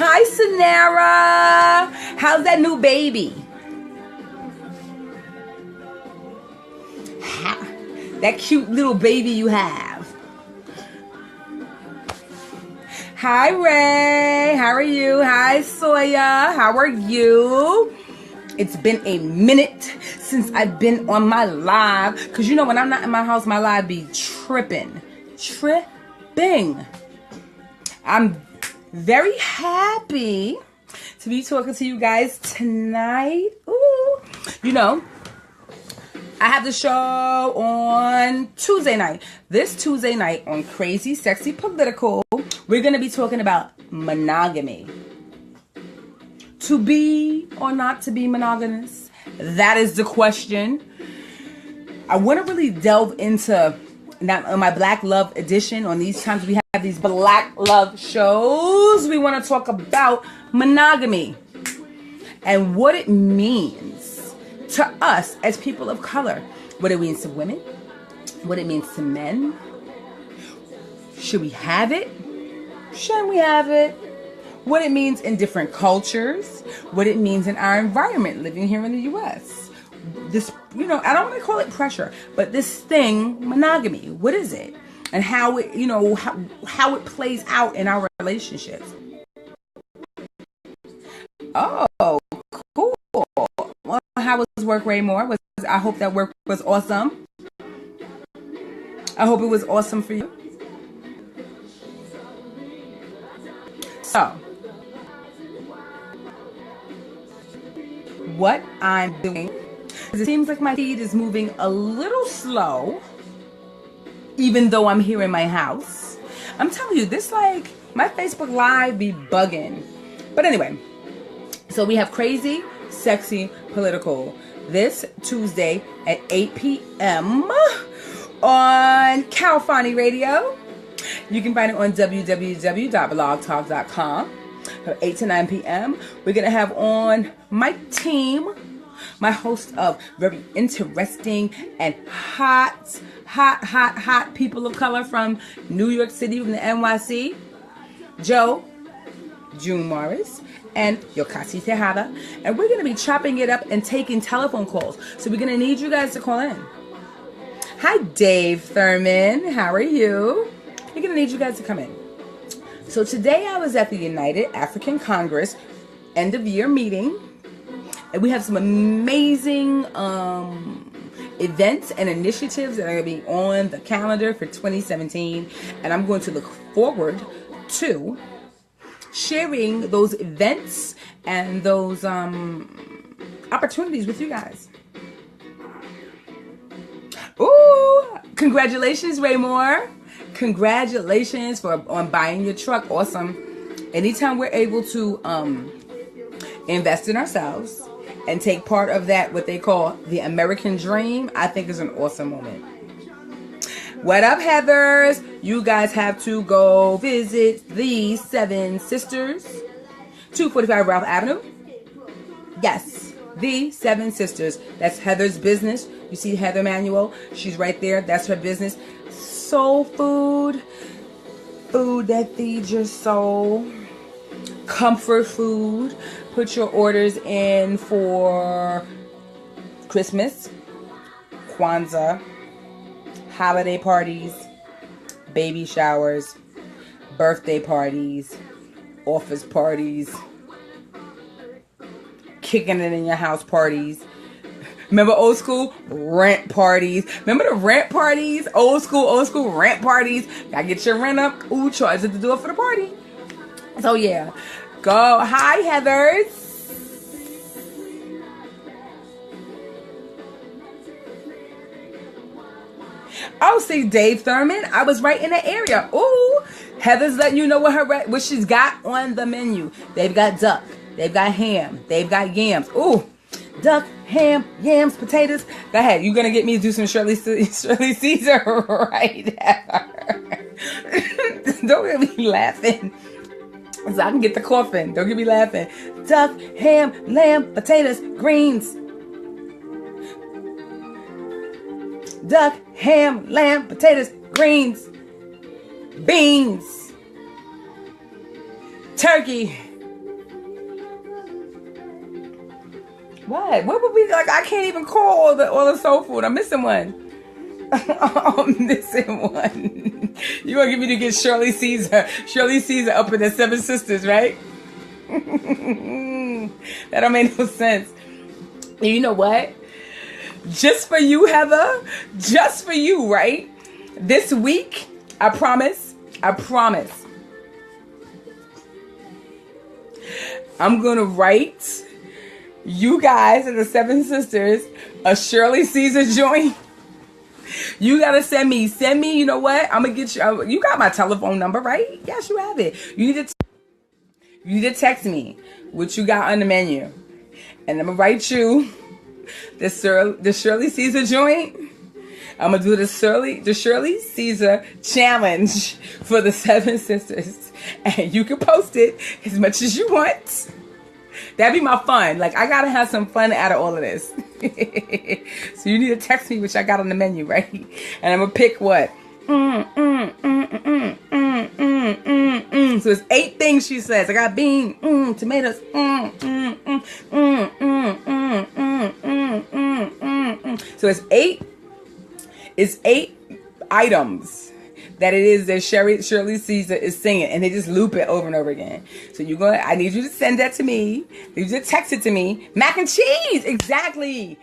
Hi, Sonara. How's that new baby? That cute little baby you have. Hi, Ray. How are you? Hi, Soya. How are you? It's been a minute since I've been on my live. Because you know, when I'm not in my house, my live be tripping. Tripping. I'm very happy to be talking to you guys tonight. Ooh. You know, I have the show on Tuesday night. This Tuesday night on Crazy Sexy Political, we're going to be talking about monogamy. To be or not to be monogamous? That is the question. I want to really delve into that on my Black Love edition. On these times we have these Black Love shows. We want to talk about monogamy and what it means to us as people of color. What it means to women. What it means to men. Should we have it? Shouldn't we have it? What it means in different cultures. What it means in our environment living here in the U.S. This, you know, I don't want to call it pressure, but this thing, monogamy, what is it? And how it, you know, how it plays out in our relationships. Oh, cool. Well, how was work, Raymore? I hope that work was awesome. I hope it was awesome for you. So, what I'm doing is it seems like my feed is moving a little slow, even though I'm here in my house. I'm telling you, this like, my Facebook Live be bugging. But anyway, so we have Crazy Sexy Political this Tuesday at 8 p.m. on KHALFANI Radio. You can find it on www.blogtalk.com from 8 to 9 p.m. We're going to have on my team, my host of very interesting and hot people of color from New York City, from the NYC, Joe, June Morris, and Yokasi Tejada. And we're going to be chopping it up and taking telephone calls. So we're going to need you guys to call in. Hi, Dave Thurman. How are you? We're going to need you guys to come in. So today I was at the United African Congress end of year meeting. And we have some amazing events and initiatives that are going to be on the calendar for 2017. And I'm going to look forward to sharing those events and those opportunities with you guys. Ooh, congratulations, Raymore. Congratulations on buying your truck. Awesome. Anytime we're able to invest in ourselves and take part of that, what they call the American dream, I think is an awesome moment. What up, Heathers? You guys have to go visit the Seven Sisters, 245 Ralph Avenue. Yes, the Seven Sisters. That's Heather's business. You see Heather Manuel? She's right there. That's her business. Soul food. Food that feeds your soul. Comfort food. Put your orders in for Christmas, Kwanzaa, holiday parties, baby showers, birthday parties, office parties, kicking it in your house parties. Remember old school rent parties? Remember the rent parties? Old school rent parties. Gotta get your rent up. Ooh, charge it to do it for the party. So yeah, go. Hi, Heathers. Oh, see, Dave Thurman. I was right in the area. Ooh, Heather's letting you know what she's got on the menu. They've got duck. They've got ham. They've got yams. Ooh, duck, ham, yams, potatoes. Go ahead. You're gonna get me to do some Shirley Caesar, right, Heather? Don't get me laughing, so I can get the coffin. Don't get me laughing. Duck, ham, lamb, potatoes, greens. Duck, ham, lamb, potatoes, greens, beans, turkey, What? What would be like? I can't even call all the soul food. I'm missing one. I'm missing one. You gonna get me to get Shirley Caesar? Shirley Caesar up in the Seven Sisters, right? That don't make no sense. And you know what? Just for you, Heather. Just for you, right? This week, I promise. I'm gonna write you guys and the Seven Sisters a Shirley Caesar joint. You gotta send me, you know what? I'm gonna get you, you got my telephone number, right? Yes, you have it. You need to text me what you got on the menu. And I'm gonna write you the Shirley Caesar joint. I'm gonna do the Shirley Caesar challenge for the Seven Sisters. And you can post it as much as you want. That'd be my fun. Like, I gotta have some fun out of all of this. So you need to text me, which I got on the menu, right? And I'm gonna pick what? So it's 8 things she says. I got bean, tomatoes, So it's 8. It's 8 items that it is that Shirley Caesar is singing, and they just loop it over and over again. So I need you to send that to me. You just text it to me. Mac and cheese, exactly.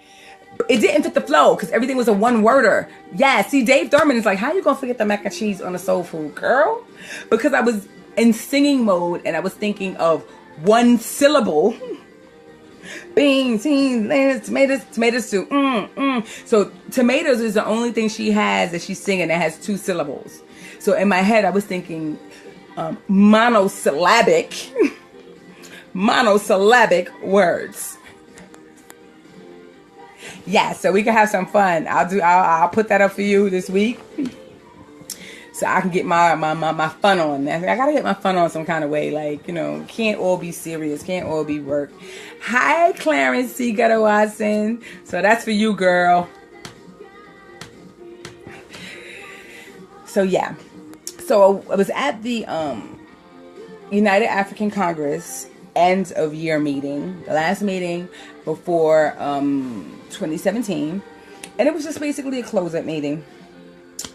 It didn't fit the flow because everything was a one-worder. Yeah, see, Dave Thurman is like, how you gonna forget the mac and cheese on a soul food, girl? Because I was in singing mode and I was thinking of one syllable. Beans, tomatoes too. So tomatoes is the only thing she has that she's singing that has 2 syllables. So in my head, I was thinking monosyllabic words. Yeah, so we can have some fun. I'll put that up for you this week, so I can get my fun on. I gotta get my fun on some kind of way. Like, you know, can't all be serious, can't all be work. Hi, Clarence C. Gutter Watson. So that's for you, girl. So yeah, so I was at the United African Congress end of year meeting, the last meeting before 2017, and it was just basically a close-up meeting,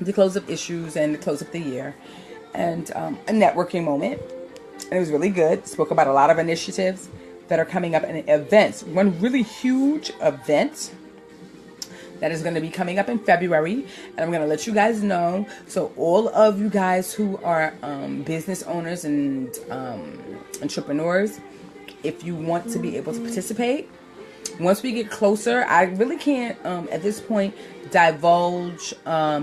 the close up issues and the close up the year, and a networking moment. And it was really good. Spoke about a lot of initiatives that are coming up and events. One really huge event that is going to be coming up in February, and I'm going to let you guys know. So all of you guys who are business owners and entrepreneurs, if you want to be able to participate, once we get closer, I really can't at this point divulge or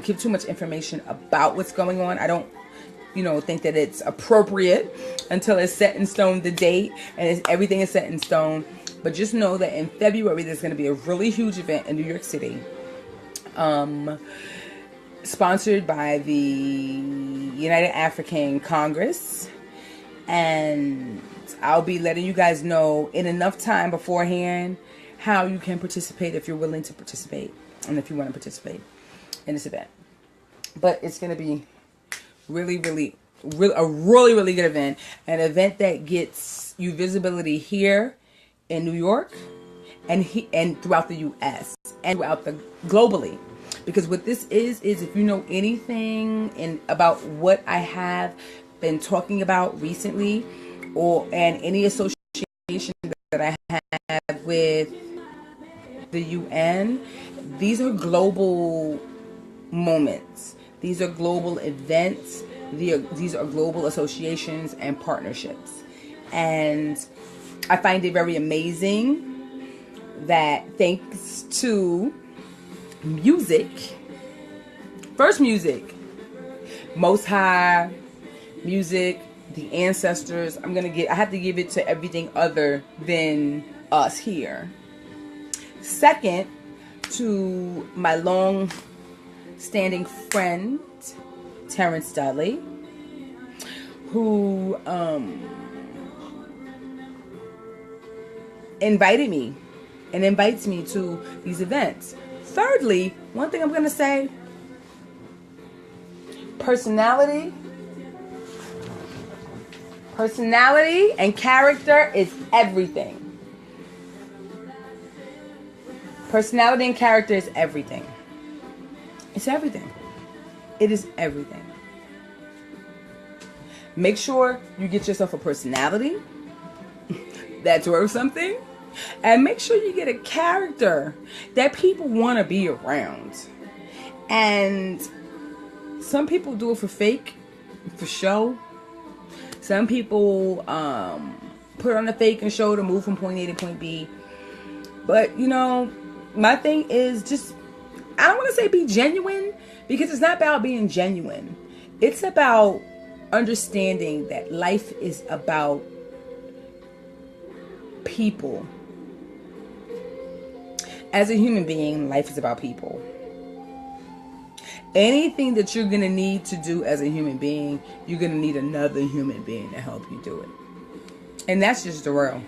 give too much information about what's going on. I don't, think that it's appropriate until it's set in stone, the date, and everything is set in stone. But just know that in February, there's going to be a really huge event in New York City, sponsored by the United African Congress. And I'll be letting you guys know in enough time beforehand how you can participate if you're willing to participate and if you want to participate in this event. But it's going to be a really good event, an event that gets you visibility here in New York and throughout the U.S. and throughout globally. Because what this is if you know anything about what I have been talking about recently, and any association that I have with the UN, these are global moments. These are global events. These are global associations and partnerships. And I find it very amazing that thanks to music, first music, Most High, music, the ancestors, I have to give it to everything other than us here. Second, to my long-standing friend, Terrence Dudley, who invited me and invites me to these events. Thirdly, one thing I'm going to say, personality and character is everything. Personality and character is everything. It's everything. It is everything. Make sure you get yourself a personality that's worth something. And make sure you get a character that people want to be around. And some people do it for fake, for show. Some people put on the fake and show to move from point A to point B. But, you know, my thing is just, I don't want to say be genuine, because it's not about being genuine. It's about understanding that life is about people. As a human being, life is about people. Anything that you're going to need to do as a human being, you're going to need another human being to help you do it. And that's just the real.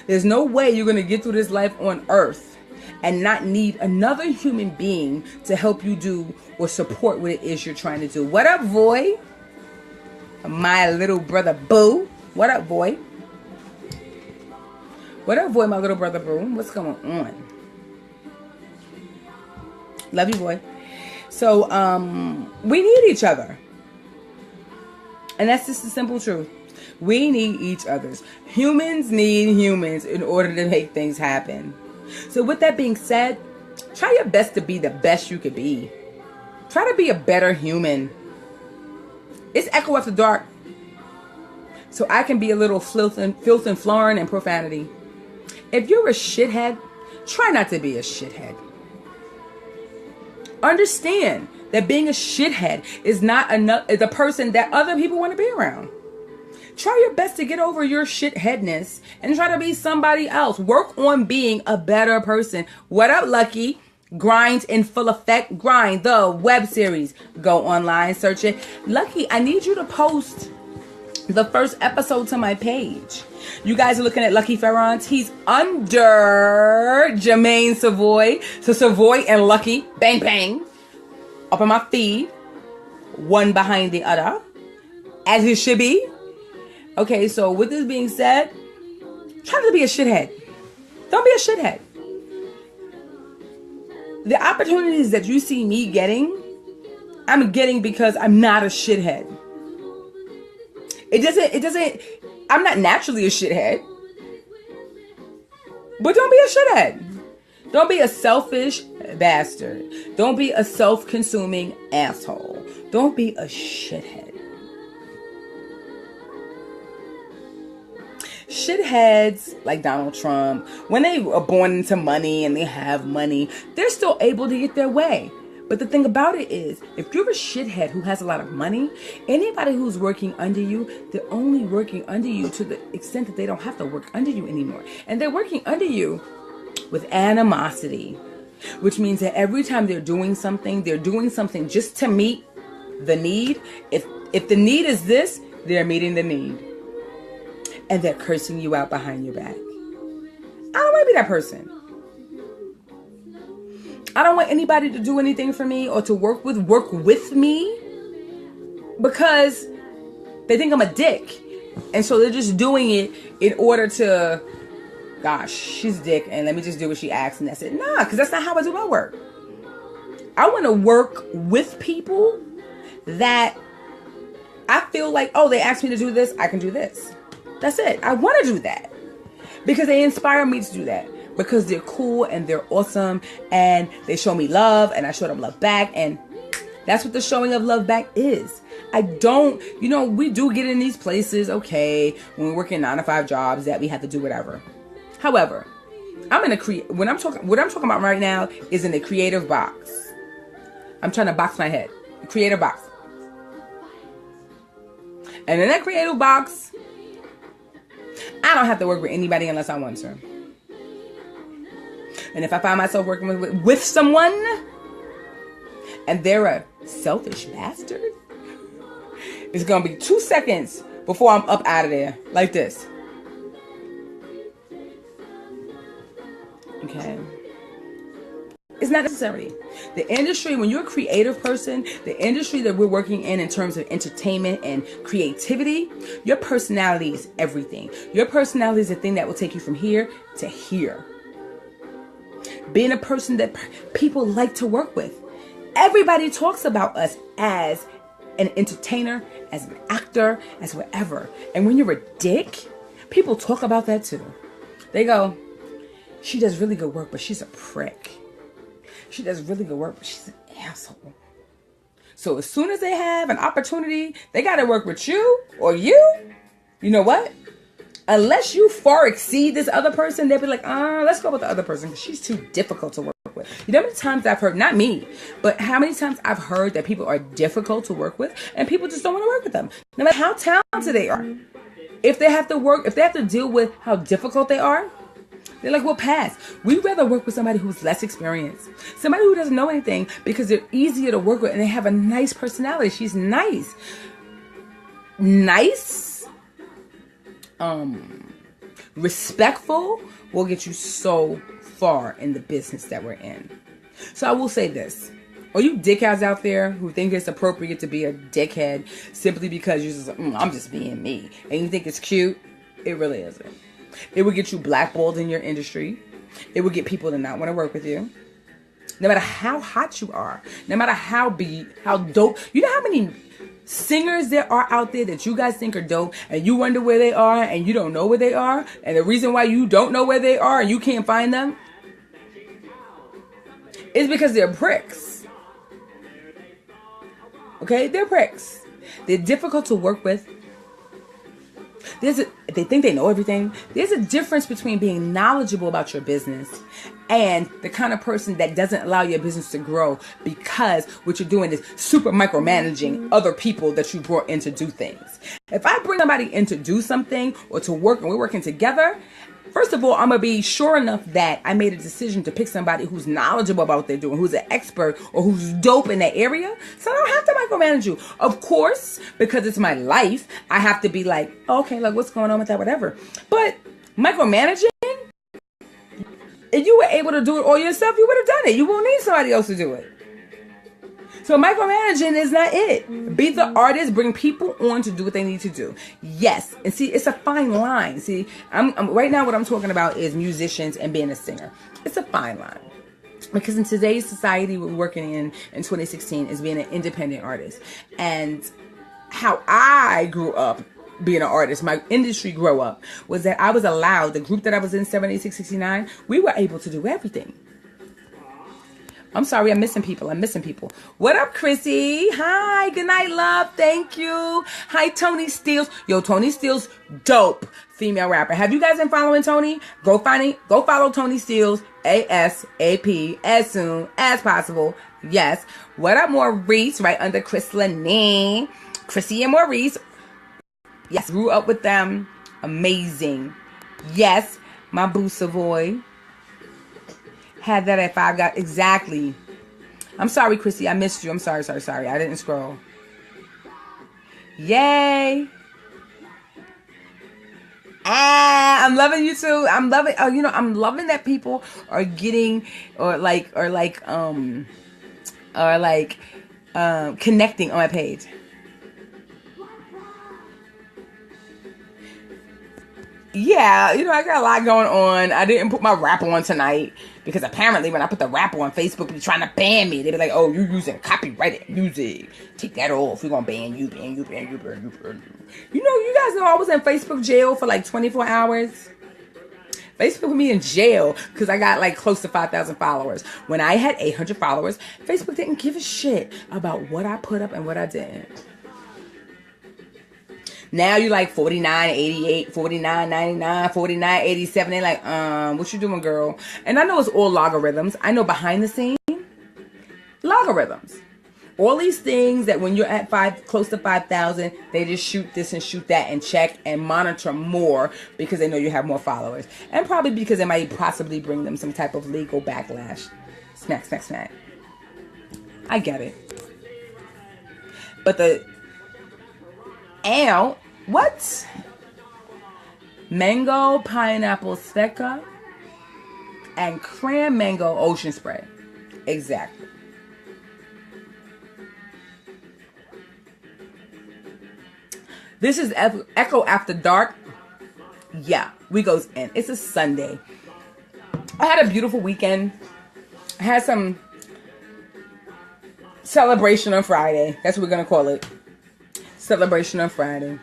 There's no way you're going to get through this life on earth and not need another human being to help you do or support what it is you're trying to do. What up, boy? My little brother Boo. What up, boy? What up, boy, my little brother Boo? What's going on? Love you, boy. So, we need each other. And that's just the simple truth. We need each other. Humans need humans in order to make things happen. So with that being said, try your best to be the best you could be. Try to be a better human. It's Ekko After Dark. So I can be a little filth and flooring and profanity. If you're a shithead, try not to be a shithead. Understand that being a shithead is not the person that other people want to be around. Try your best to get over your shitheadness and try to be somebody else. Work on being a better person. What up, Lucky? Grind in full effect. Grind, the web series. Go online, search it. Lucky, I need you to post the first episode to my page. You guys are looking at Lucky Ferrance. He's under Jermaine Savoy. So Savoy and Lucky, bang, bang, up on my feed. One behind the other. As it should be. Okay, so with this being said, try not to be a shithead. Don't be a shithead. The opportunities that you see me getting, I'm getting because I'm not a shithead. I'm not naturally a shithead. But don't be a shithead. Don't be a selfish bastard. Don't be a self-consuming asshole. Don't be a shithead. Shitheads like Donald Trump, when they are born into money and they have money, they're still able to get their way. But the thing about it is, if you're a shithead who has a lot of money, anybody who's working under you, they're only working under you to the extent that they don't have to work under you anymore. And they're working under you with animosity, which means that every time they're doing something just to meet the need. If the need is this, they're meeting the need. And they're cursing you out behind your back. I don't want to be that person. I don't want anybody to do anything for me or to work with me because they think I'm a dick. And so they're just doing it in order to, gosh, she's a dick and let me just do what she asks and that's it. Nah, because that's not how I do my work. I want to work with people that I feel like, oh, they asked me to do this, I can do this. That's it. I want to do that because they inspire me to do that because they're cool and they're awesome and they show me love and I show them love back. And that's what the showing of love back is. I don't, we do get in these places, okay, when we're working 9-to-5 jobs that we have to do whatever. However, what I'm talking about right now is in the creative box. I'm trying to box my head. The creative box. And in that creative box, I don't have to work with anybody unless I want to. And if I find myself working with someone and they're a selfish bastard, it's going to be 2 seconds before I'm up out of there like this. Okay. It's not necessary. The industry, when you're a creative person, the industry that we're working in terms of entertainment and creativity, your personality is everything. Your personality is the thing that will take you from here to here. Being a person that people like to work with. Everybody talks about us as an entertainer, as an actor, as whatever. And when you're a dick, people talk about that too. They go, she does really good work, but she's a prick. She does really good work, but she's an asshole. So as soon as they have an opportunity, they got to work with you or you. You know what? Unless you far exceed this other person, they'll be like, let's go with the other person because she's too difficult to work with. You know how many times I've heard, not me, but how many times I've heard that people are difficult to work with and people just don't want to work with them. No matter how talented they are. If they have to deal with how difficult they are, they're like, we'll pass. We'd rather work with somebody who's less experienced. Somebody who doesn't know anything because they're easier to work with and they have a nice personality. She's nice. Nice. Respectful will get you so far in the business that we're in. So I will say this. All you dickheads out there who think it's appropriate to be a dickhead simply because you're just like, I'm just being me. And you think it's cute, it really isn't. It would get you blackballed in your industry. It would get people to not want to work with you. No matter how hot you are. No matter how dope. You know how many singers there are out there that you guys think are dope and you wonder where they are and you don't know where they are? And the reason why you don't know where they are and you can't find them is because they're pricks. Okay? They're pricks. They're difficult to work with. They think they know everything. There's a difference between being knowledgeable about your business and the kind of person that doesn't allow your business to grow because what you're doing is super micromanaging other people that you brought in to do things. If I bring somebody in to do something or to work and we're working together, first of all, I'm going to be sure enough that I made a decision to pick somebody who's knowledgeable about what they're doing, who's an expert or who's dope in that area. So I don't have to micromanage you. Of course, because it's my life, I have to be like, okay, like what's going on with that, whatever. But micromanaging, if you were able to do it all yourself, you would have done it. You won't need somebody else to do it. So micromanaging is not it. Be the artist, bring people on to do what they need to do. Yes. And see, it's a fine line. See, I'm right now what I'm talking about is musicians and being a singer. It's a fine line. Because in today's society we're working in 2016 is being an independent artist. And how I grew up being an artist, my industry grew up, was that I was allowed, the group that I was in, 76, 69, we were able to do everything. I'm sorry, I'm missing people. What up, Chrissy? Hi, good night, love. Thank you. Hi, Tony Steels. Yo, Tony Steels, dope female rapper. Have you guys been following Tony? Go follow Tony Steels, ASAP, as soon as possible. Yes. What up, Maurice? Right under Chris Lanine. Chrissy and Maurice. Yes, grew up with them. Amazing. Yes, my boo Savoy. Had that at 5. Got exactly. I'm sorry, Chrissy. I missed you. I'm sorry. I didn't scroll. Yay. I'm loving you too. I'm loving. Oh, I'm loving that people are getting connecting on my page. Yeah, I got a lot going on. I didn't put my rap on tonight because apparently when I put the rap on, Facebook be trying to ban me. They be like, oh, you're using copyrighted music. Take that off. We're going to ban you. You guys know I was in Facebook jail for like 24 hours. Facebook put me in jail because I got like close to 5,000 followers. When I had 800 followers, Facebook didn't give a shit about what I put up and what I didn't. Now you like 49.88, 49.99, 49.87. They're like, what you doing, girl? And I know it's all logarithms. I know behind the scenes, logarithms. All these things that when you're at close to 5,000, they just shoot this and shoot that and check and monitor more because they know you have more followers. And probably because it might possibly bring them some type of legal backlash. Smack. I get it. But what? Mango pineapple secca and cran mango ocean spray. Exactly. This is Ekko After Dark. Yeah, we goes in. It's a Sunday. I had a beautiful weekend. I had some celebration on Friday. That's what we're going to call it. Celebration on Friday.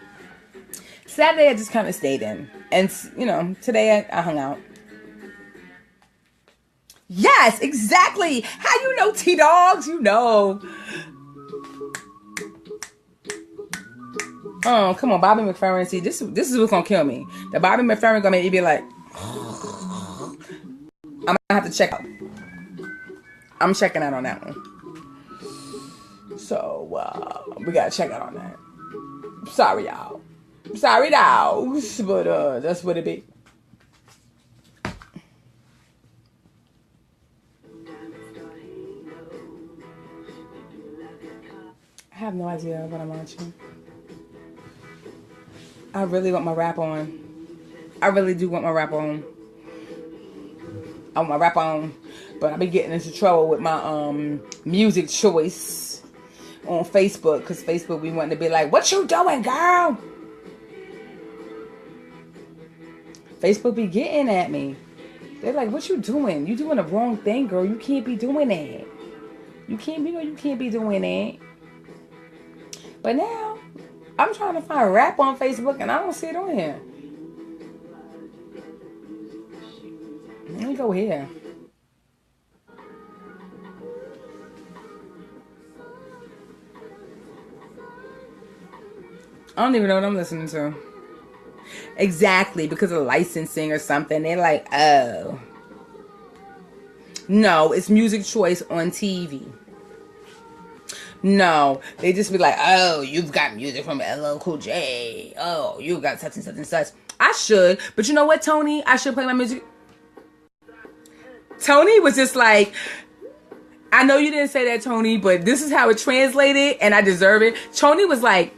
Saturday, I just kind of stayed in. And, you know, today I hung out. Yes, exactly. How you know, T-Dogs? You know. Oh, come on, Bobby McFerrin. See, this is what's going to kill me. The Bobby McFerrin going to make me be like, I'm going to have to check out. I'm checking out on that one. So, we got to check out on that. Sorry, y'all. Sorry, dogs. But, that's what it be. I have no idea what I'm watching. I really want my rap on. I really do want my rap on. I want my rap on. But I've been getting into trouble with my music choice on Facebook. Because Facebook be wanting to be like, what you doing, girl? Facebook be getting at me. They're like, what you doing? You doing the wrong thing, girl. You can't be doing that. You can't be doing that. But now, I'm trying to find rap on Facebook and I don't see it on here. Let me go here. I don't even know what I'm listening to. Exactly, because of licensing or something. They're like, oh. No, it's music choice on TV. No, they just be like, oh, you've got music from LL Cool J. Oh, you got such and such and such. I should, but you know what, Tony? I should play my music. Tony was just like, I know you didn't say that, Tony, but this is how it translated, and I deserve it. Tony was like,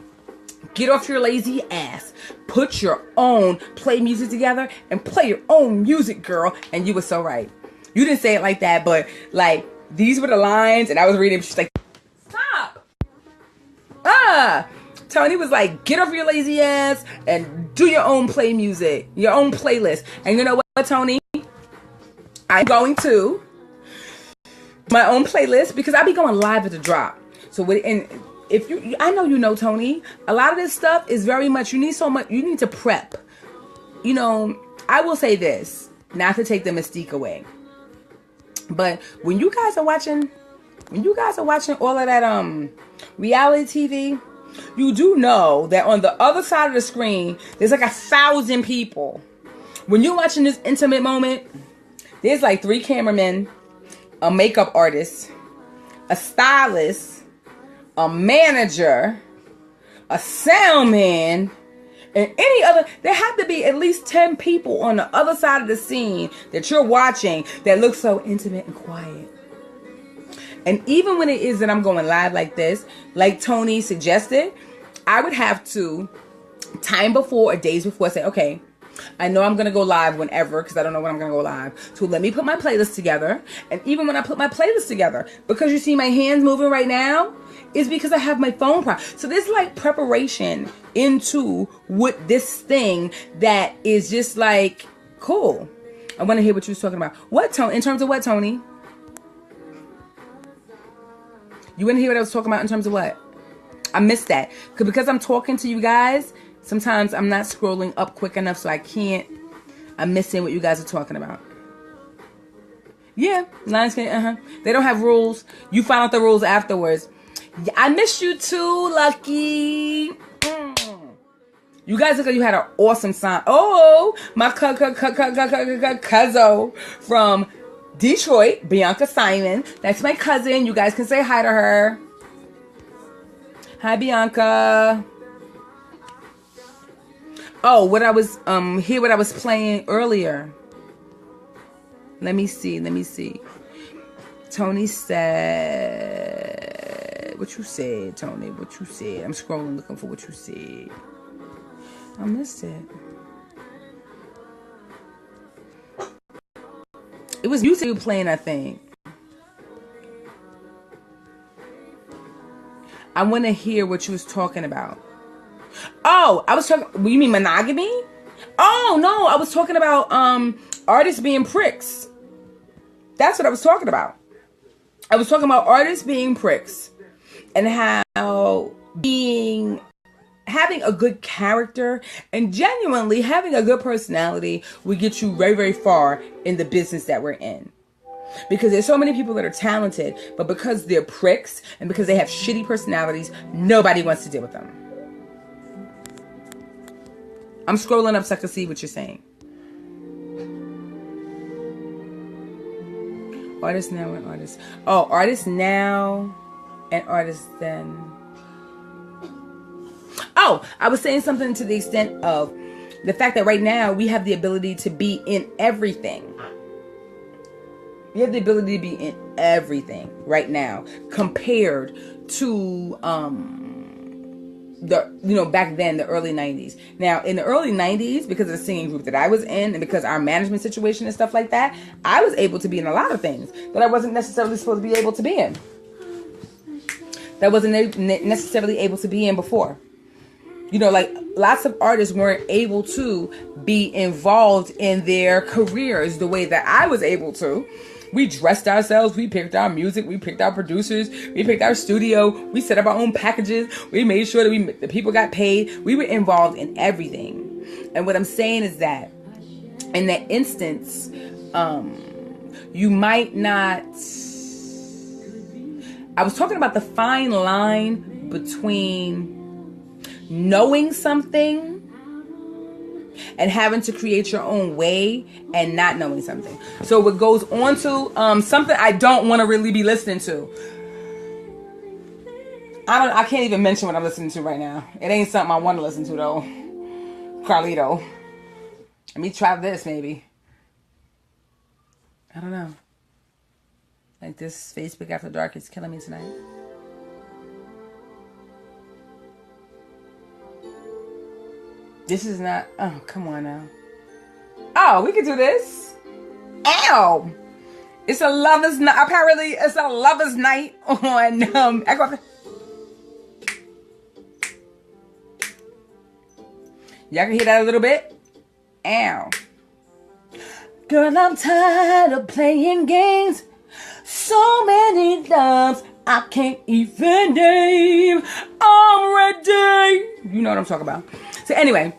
get off your lazy ass. Put your own, play music together, and play your own music, girl. And you were so right. You didn't say it like that, but like, these were the lines, and I was reading, she's like, Tony was like, get off your lazy ass and do your own play music, your own playlist. And you know what, Tony? I'm going to my own playlist because I be going live at the drop. So and if you, I know you know, Tony, a lot of this stuff is very much, you need to prep. You know, I will say this, not to take the mystique away, but when you guys are watching all of that reality TV, you do know that on the other side of the screen, there's like 1,000 people. When you're watching this intimate moment, there's like 3 cameramen, a makeup artist, a stylist, a manager, a sound man, and any other. There have to be at least 10 people on the other side of the scene that you're watching that look so intimate and quiet. And even when it is that I'm going live like this, like Tony suggested, I would have to, time before or days before, say, okay, I know I'm going to go live whenever, because I don't know when I'm going to go live. So let me put my playlist together. And even when I put my playlist together, because you see my hands moving right now, is because I have my phone So there's like preparation into what this thing that is just like, cool. I want to hear what you was talking about. What, Tony? In terms of what, Tony? You want to hear what I was talking about in terms of what? I missed that. Because I'm talking to you guys, sometimes I'm not scrolling up quick enough, so I'm missing what you guys are talking about. Yeah, Lionsgate, They don't have rules. You find out the rules afterwards. I missed you too, Lucky. You guys look like you had an awesome sign. Oh, my cousin from Detroit, Bianca Simon. That's my cousin. You guys can say hi to her. Hi, Bianca. Oh, what I was playing earlier. Let me see. Tony said, what you said, Tony? What you said? I'm scrolling looking for what you said. I missed it. It was music playing, I think. I want to hear what you was talking about. Oh, I was talking. You mean monogamy? Oh no, I was talking about artists being pricks. That's what I was talking about. I was talking about artists being pricks and how having a good character and genuinely having a good personality will get you very, very far in the business that we're in. Because there's so many people that are talented, but because they're pricks and because they have shitty personalities, nobody wants to deal with them. I'm scrolling up so I can see what you're saying. Artists now and artists. Oh, artists now and artists then. Oh, I was saying something to the extent of the fact that right now we have the ability to be in everything. We have the ability to be in everything right now compared to back then, the early 90s. Now, in the early 90s, because of the singing group that I was in and because our management situation and stuff like that, I was able to be in a lot of things that I wasn't necessarily supposed to be able to be in. That wasn't necessarily able to be in before. Like lots of artists weren't able to be involved in their careers the way that I was able to. We dressed ourselves. We picked our music. We picked our producers. We picked our studio. We set up our own packages. We made sure that the people got paid. We were involved in everything. And what I'm saying is that in that instance, you might not... I was talking about the fine line between knowing something and having to create your own way and not knowing something. So what goes on to something I don't want to really be listening to. I can't even mention what I'm listening to right now. It ain't something I want to listen to though. Carlito. Let me try this maybe. I don't know. Like this Facebook After Dark is killing me tonight. This is not... Oh, come on now. Oh, we can do this. Ow! It's a lover's night. Apparently, it's a lover's night on Ekko. Y'all can hear that a little bit? Ow. Girl, I'm tired of playing games. So many times I can't even name. I'm ready. You know what I'm talking about. So anyway,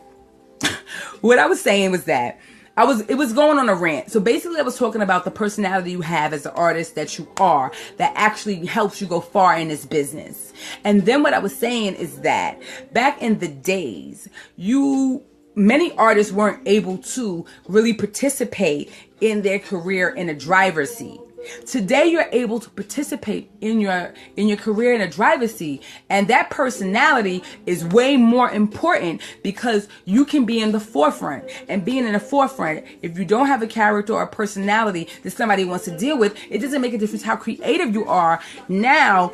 what I was saying was that it was going on a rant. So basically I was talking about the personality you have as an artist that you are that actually helps you go far in this business. And then what I was saying is that back in the days, many artists weren't able to really participate in their career in a driver's seat. Today, you're able to participate in your career in a driver's seat, and that personality is way more important because you can be in the forefront. And being in the forefront, if you don't have a character or a personality that somebody wants to deal with, it doesn't make a difference how creative you are. Now,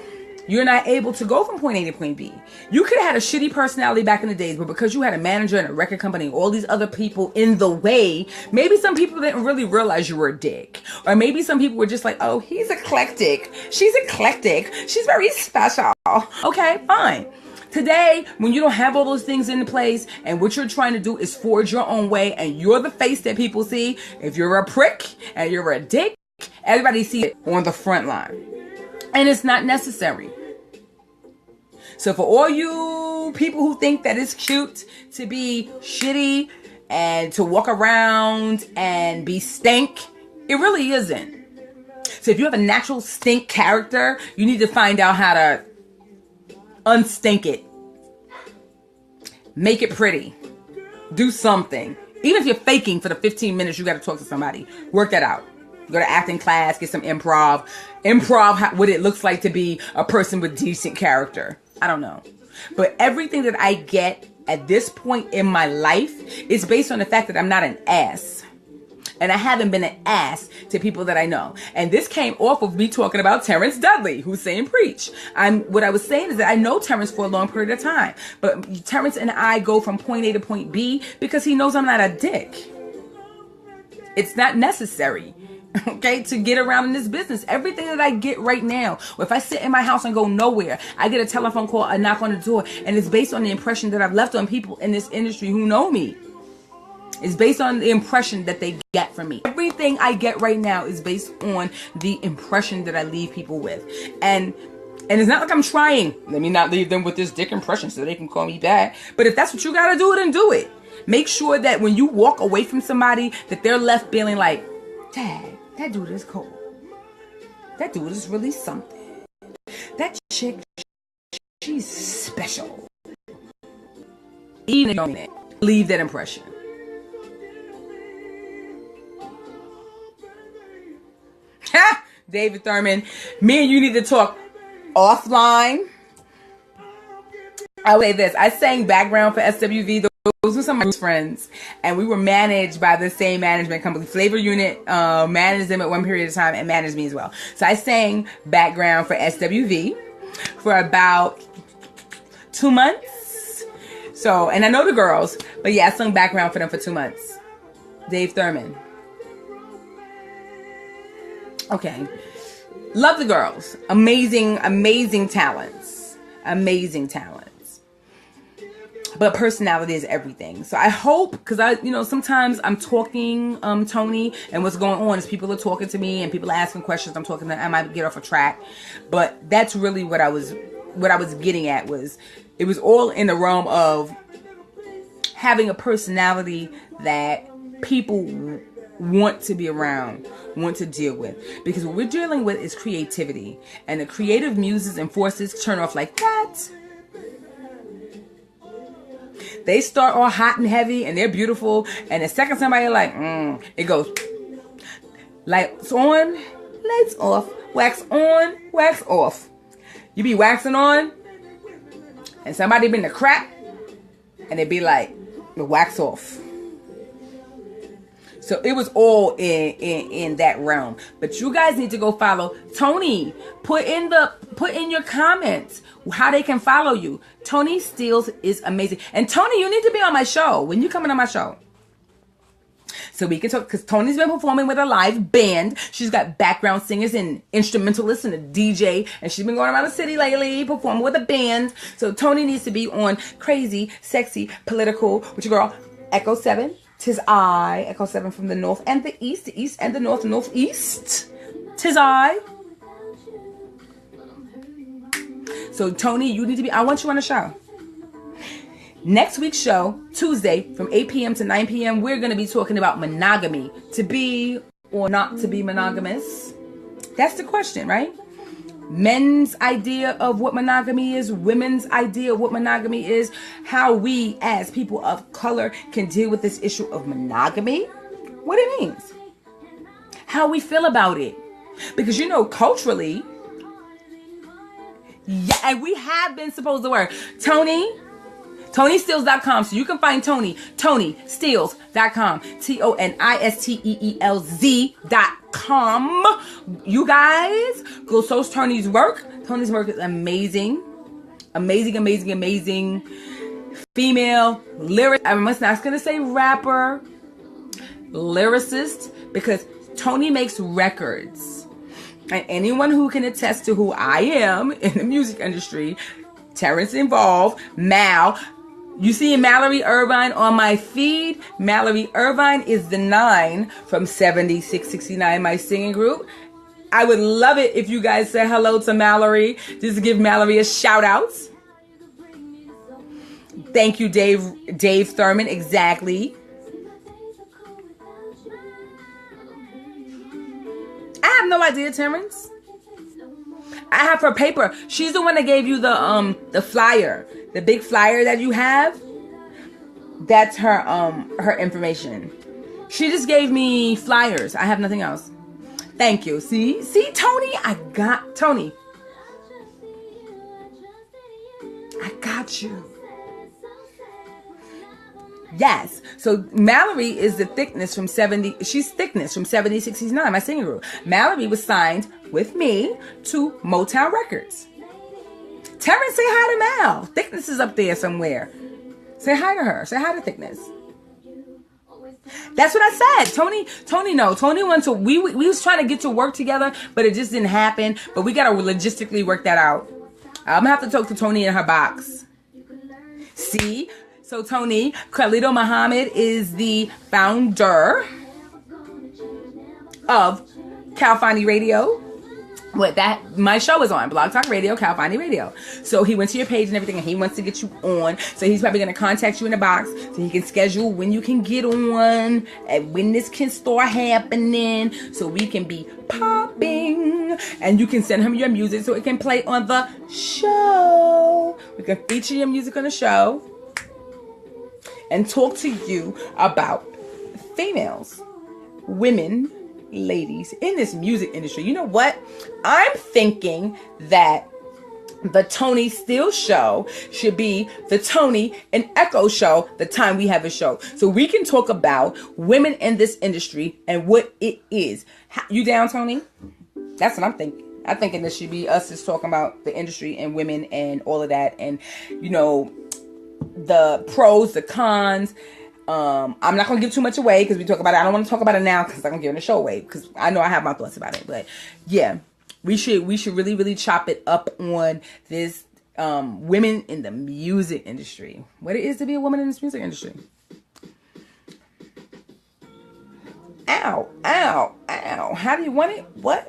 you're not able to go from point A to point B. You could have had a shitty personality back in the days, but because you had a manager and a record company and all these other people in the way, maybe some people didn't really realize you were a dick. Or maybe some people were just like, oh, he's eclectic. She's eclectic. She's very special. Okay, fine. Today, when you don't have all those things in place and what you're trying to do is forge your own way and you're the face that people see, if you're a prick and you're a dick, everybody sees it on the front line. And it's not necessary. So for all you people who think that it's cute to be shitty and to walk around and be stink, it really isn't. So if you have a natural stink character, you need to find out how to unstink it. Make it pretty. Do something. Even if you're faking for the 15 minutes you got to talk to somebody, work that out. Go to acting class, get some improv. What it looks like to be a person with decent character. I don't know. But everything that I get at this point in my life is based on the fact that I'm not an ass. And I haven't been an ass to people that I know. And this came off of me talking about Terrence Dudley, who's saying preach. What I was saying is that I know Terrence for a long period of time. But Terrence and I go from point A to point B because he knows I'm not a dick. It's not necessary. Okay, to get around in this business. Everything that I get right now, or if I sit in my house and go nowhere, I get a telephone call, a knock on the door, and it's based on the impression that I've left on people in this industry who know me. It's based on the impression that they get from me. Everything I get right now is based on the impression that I leave people with. And it's not like I'm trying. Let me not leave them with this dick impression so they can call me back. But if that's what you gotta do, then do it. Make sure that when you walk away from somebody, that they're left feeling like, dang, that dude is cold. That dude is really something. That chick, she's special. Even if you leave that impression. Ha! David Thurman, me and you need to talk offline. I will say this. I sang background for SWV. Those were some of my friends. And we were managed by the same management company. Flavor Unit managed them at one period of time and managed me as well. So I sang background for SWV for about 2 months. So, and I know the girls, but yeah, I sung background for them for 2 months. Dave Thurman. Okay. Love the girls. Amazing, amazing talents. Amazing talents. But personality is everything. So I hope, because sometimes I'm talking, Tony, and what's going on is people are talking to me and people are asking questions. I'm talking to them. I might get off a track. But that's really what I was getting at was, it was all in the realm of having a personality that people want to be around, want to deal with. Because what we're dealing with is creativity. And the creative muses and forces turn off like that. They start all hot and heavy and they're beautiful. And the second somebody like, it goes lights on, lights off, wax on, wax off. You be waxing on and somebody been the crap and they be like, wax off. So it was all in that realm. But you guys need to go follow Tony. Put in your comments how they can follow you. Tony Steele is amazing. And Tony, you need to be on my show. When you coming on my show? So we can talk, because Tony's been performing with a live band. She's got background singers and instrumentalists and a DJ. And she's been going around the city lately performing with a band. So Tony needs to be on Crazy, Sexy, Political with your girl, Ekko 7. 'Tis I, Ekko 7 from the north and the east and the north, northeast. 'Tis I. So Tony, you need to be, I want you on the show. Next week's show, Tuesday, from 8 p.m. to 9 p.m., we're going to be talking about monogamy. To be or not to be monogamous? That's the question, right? Men's idea of what monogamy is, women's idea of what monogamy is, how we as people of color can deal with this issue of monogamy, what it means, how we feel about it. Because culturally, yeah, and we have been supposed to work. TonySteels.com. So you can find Tony, TonySteels.com. TonySteels.com. You guys go search Tony's work. Tony's work is amazing. Amazing, amazing, amazing. Female lyric. I was not going to say rapper. Lyricist. Because Tony makes records. And anyone who can attest to who I am in the music industry, Terrence involved, Mal. You see Mallory Irvine on my feed. Mallory Irvine is the 9 from 7669, my singing group. I would love it if you guys say hello to Mallory. Just give Mallory a shout out. Thank you, Dave Thurman. Exactly. I have no idea, Terrence. I have her paper. She's the one that gave you the flyer, the big flyer that you have. That's her information. She just gave me flyers. I have nothing else. Thank you. See, Tony. I got Tony. I got you. Yes. So Mallory is the thickness from 70. She's thickness from 7669, my singing group. Mallory was signed with me to Motown Records. Terrence, say hi to Mal. Thickness is up there somewhere. Say hi to her. Say hi to Thickness. That's what I said. Tony, no. Tony went to, we was trying to get to work together, but it just didn't happen. But we got to logistically work that out. I'm going to have to talk to Tony in her box. See? So Tony, Carlito Muhammad is the founder of KHALFANI Radio. What that my show is on Blog Talk Radio, KHALFANI Radio. So he went to your page and everything, and he wants to get you on. So he's probably going to contact you in the box so he can schedule when you can get on and when this can start happening, so we can be popping. And you can send him your music so it can play on the show. We can feature your music on the show and talk to you about females, women, ladies in this music industry. You know what? I'm thinking that the Tony Steele show should be the Tony and Ekko show the time we have a show. So we can talk about women in this industry and what it is. You down, Tony? That's what I'm thinking. I'm thinking this should be us just talking about the industry and women and all of that. And, you know, the pros, the cons. I'm not going to give too much away because we talk about it. I don't want to talk about it now because I'm going to give the show away because I know I have my thoughts about it. But yeah, we should really, really chop it up on this women in the music industry. What it is to be a woman in this music industry. Ow, ow, ow. How do you want it? What?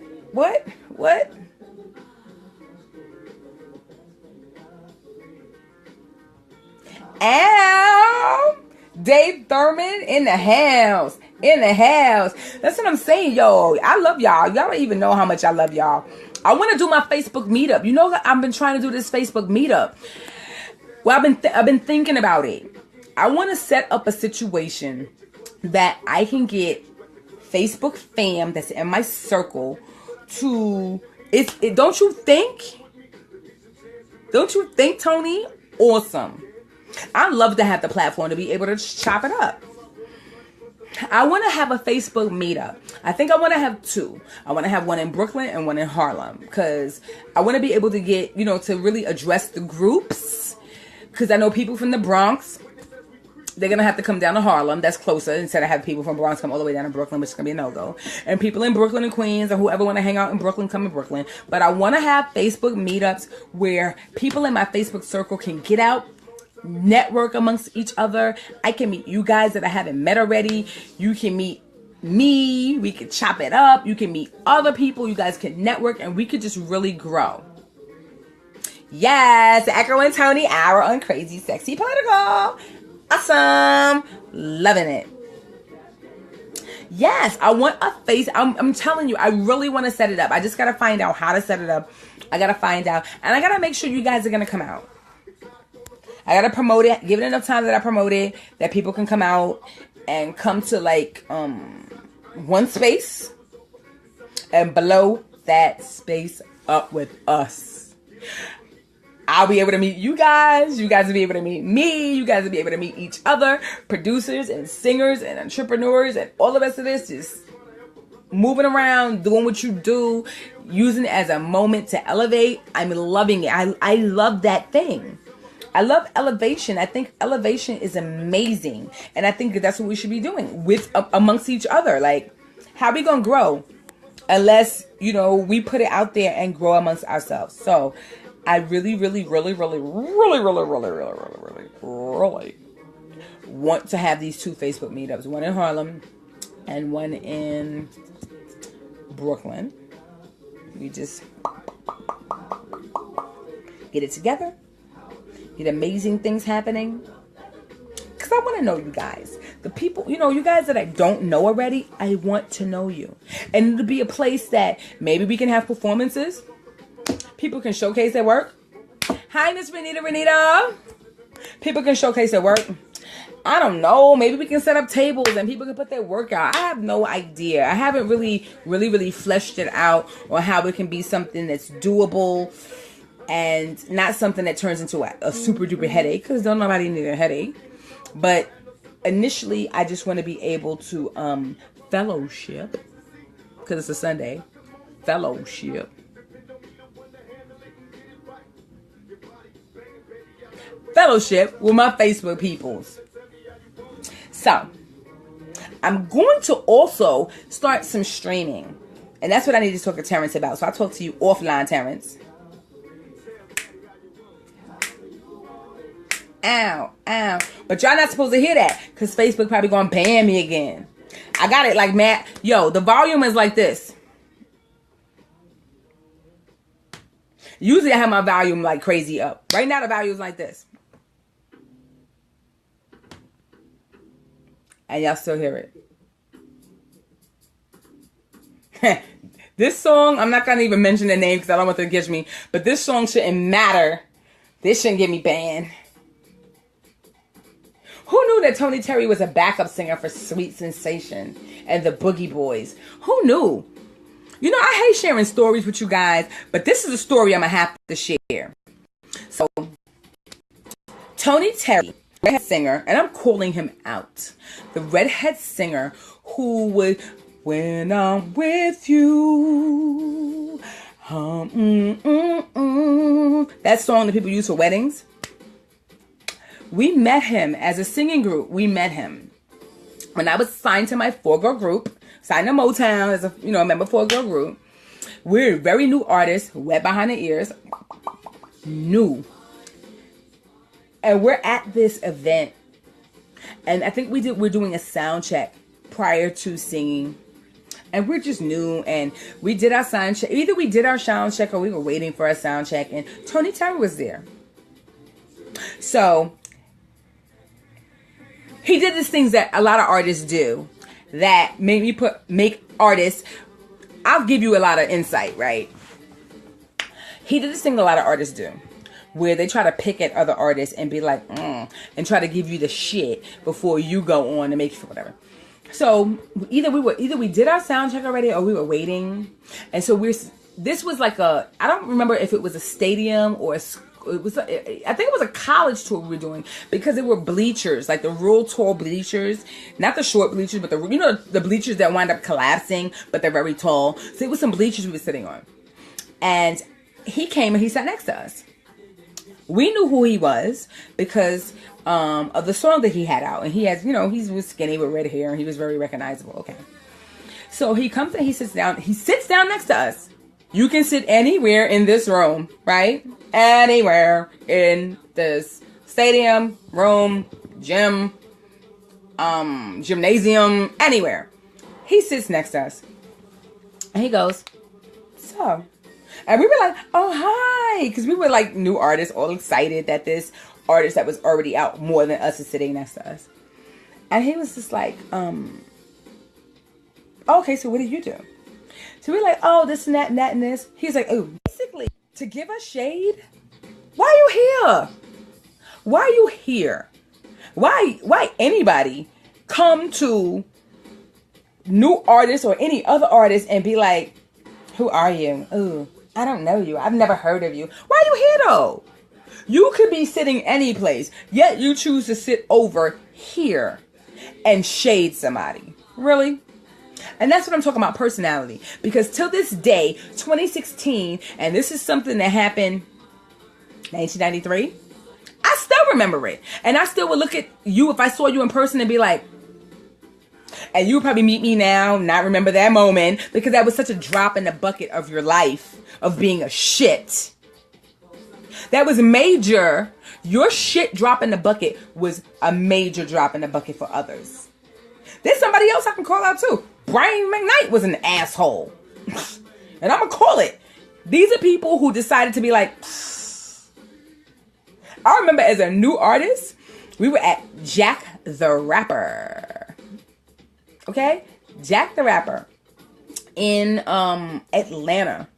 Ow! Dave Thurman in the house. That's what I'm saying, yo. I love y'all. Y'all don't even know how much I love y'all. I want to do my Facebook meetup. You know, I've been trying to do this Facebook meetup. Well, I've been thinking about it. I want to set up a situation that I can get Facebook fam that's in my circle to it. Don't you think? Tony? Awesome. I love to have the platform to be able to chop it up. I want to have a Facebook meetup. I think I want to have two. I want to have one in Brooklyn and one in Harlem because I want to be able to get, you know, to really address the groups, because I know people from the Bronx, they're going to have to come down to Harlem. That's closer instead of having people from Bronx come all the way down to Brooklyn, which is going to be a no-go. And people in Brooklyn and Queens or whoever want to hang out in Brooklyn, come in Brooklyn. But I want to have Facebook meetups where people in my Facebook circle can get out, network amongst each other. I can meet you guys that I haven't met already. You can meet me. We can chop it up. You can meet other people. You guys can network and we could just really grow. Yes, Ekko and Tony, hour on Crazy Sexy Political. Awesome. Loving it. Yes, I want a face. I'm telling you, I really want to set it up. I just got to find out how to set it up. I got to find out. And I got to make sure you guys are going to come out. I got to promote it. Give it enough time that I promote it, that people can come out and come to like one space and blow that space up with us. I'll be able to meet you guys. You guys will be able to meet me. You guys will be able to meet each other. Producers and singers and entrepreneurs and all the rest of this. Just moving around, doing what you do, using it as a moment to elevate. I'm loving it. I love that thing. I love elevation. I think elevation is amazing. And I think that's what we should be doing with amongst each other. Like, how are we going to grow unless, you know, we put it out there and grow amongst ourselves? So I really want to have these two Facebook meetups, one in Harlem and one in Brooklyn. We just get it together. Get amazing things happening. Because I want to know you guys. The people, you know, you guys that I don't know already, I want to know you. And it'll be a place that maybe we can have performances. People can showcase their work. Hi, Miss Renita. People can showcase their work. I don't know. Maybe we can set up tables and people can put their work out. I have no idea. I haven't really fleshed it out on how it can be something that's doable and not something that turns into a super duper headache, because don't nobody need a headache. But initially, I just want to be able to fellowship, because it's a Sunday. Fellowship. Fellowship with my Facebook peoples. So, I'm going to also start some streaming. And that's what I need to talk to Terrence about. So I'll talk to you offline, Terrence. ow, ow. But y'all not supposed to hear that because Facebook probably gonna ban me again. I got it like mad. Yo, the volume is like this. Usually I have my volume like crazy up. Right now the volume is like this. And y'all still hear it. This song, I'm not going to even mention the name because I don't want it to catch me. But this song shouldn't matter. This shouldn't get me banned. Who knew that Tony Terry was a backup singer for Sweet Sensation and the Boogie Boys? Who knew? You know, I hate sharing stories with you guys, but this is a story I'm going to have to share. So, Tony Terry, redhead singer, and I'm calling him out. The redhead singer who would, when I'm with you, that song that people use for weddings. We met him as a singing group. We met him when I was signed to my 4-girl group, signed to Motown as a member 4-girl group. We're a very new artist, wet behind the ears, new. And we're at this event, and I think we're doing a sound check prior to singing, and we're just new, and we did our sound check. Either we did our sound check or we were waiting for a sound check, and Tony Terry was there. So he did these things that a lot of artists do that make artists. I'll give you a lot of insight, right? He did this thing a lot of artists do, where they try to pick at other artists and be like, and try to give you the shit before you go on to make sure whatever. So either we did our sound check already or we were waiting, and so this was like I don't remember if it was a stadium or I think it was a college tour we were doing, because there were bleachers, like the real tall bleachers, not the short bleachers, but the bleachers that wind up collapsing, but they're very tall. So it was some bleachers we were sitting on, and he came and he sat next to us. We knew who he was because of the song that he had out, and he has, he was skinny with red hair, and he was very recognizable. Okay, so he comes and he sits down next to us. You can sit anywhere in this room, right? Anywhere in this stadium, room, gym, gymnasium, anywhere. He sits next to us. And he goes, so. And we were like, oh, hi. Because we were like new artists, all excited that this artist that was already out more than us is sitting next to us. And he was just like, okay, so what do you do? So we're like, oh, this and that and that and this. He's like, oh, basically, to give us shade? Why are you here? Why are you here? Why anybody come to new artists or any other artist and be like, who are you? Ooh, I don't know you. I've never heard of you. Why are you here though? You could be sitting any place, yet you choose to sit over here and shade somebody. Really? And that's what I'm talking about, personality. Because till this day, 2016, and this is something that happened 1993, I still remember it. And I still would look at you if I saw you in person and be like, and you would probably meet me now, not remember that moment, because that was such a drop in the bucket of your life, of being a shit. That was major. Your shit drop in the bucket was a major drop in the bucket for others. There's somebody else I can call out too. Brian McKnight was an asshole. And I'm going to call it. These are people who decided to be like, I remember as a new artist, we were at Jack the Rapper. Okay? Jack the Rapper in Atlanta.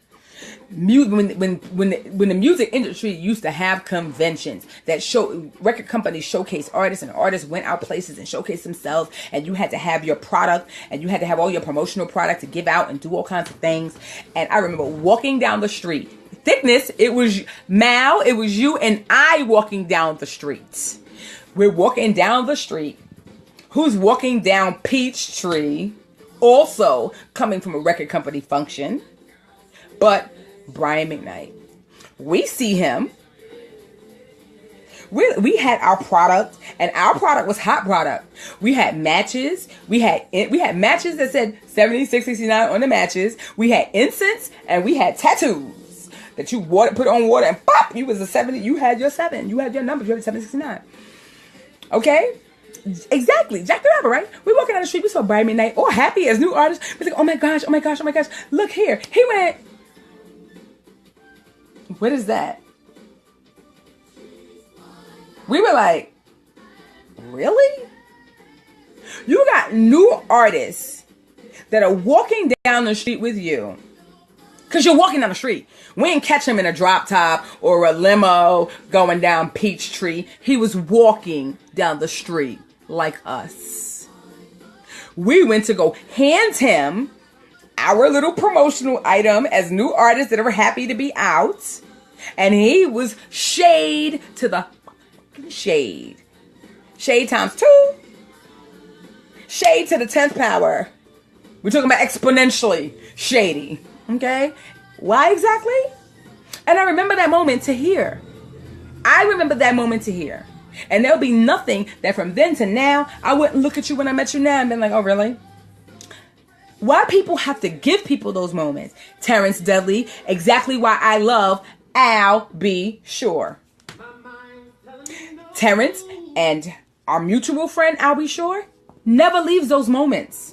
When the music industry used to have conventions that record companies showcase artists, and artists went out places and showcased themselves, and you had to have your product and you had to have all your promotional product to give out and do all kinds of things. And I remember walking down the street. Thickness, it was Mal, it was you and I walking down the street. We're walking down the street. Who's walking down Peachtree, also coming from a record company function, but Brian McKnight. We see him. We had our product, and our product was hot product. We had matches. We had matches that said 70, 60, 69 on the matches. We had incense, and we had tattoos. that you put on water and pop, you was a 70. You had your 7. You had your number. You had 769. Okay? Exactly. Jack the Rapper, right? We walking down the street, we saw Bright Midnight, all happy as new artists. We like, oh my gosh, oh my gosh, oh my gosh. Look here. He went, what is that? We were like, really? You got new artists that are walking down the street with you. Because you're walking down the street. We didn't catch him in a drop top or a limo going down Peachtree. He was walking down the street like us. We went to go hand him our little promotional item as new artists that are happy to be out. And he was shade to the shade. Shade times 2. Shade to the 10th power. We're talking about exponentially shady. Okay? Why exactly? And I remember that moment to hear. And there'll be nothing that from then to now, I wouldn't look at you when I met you now and been like, oh, really? Why people have to give people those moments? Terrence Dudley, exactly why I love I'll Be Sure. Terrence and our mutual friend, I'll Be Sure, never leaves those moments.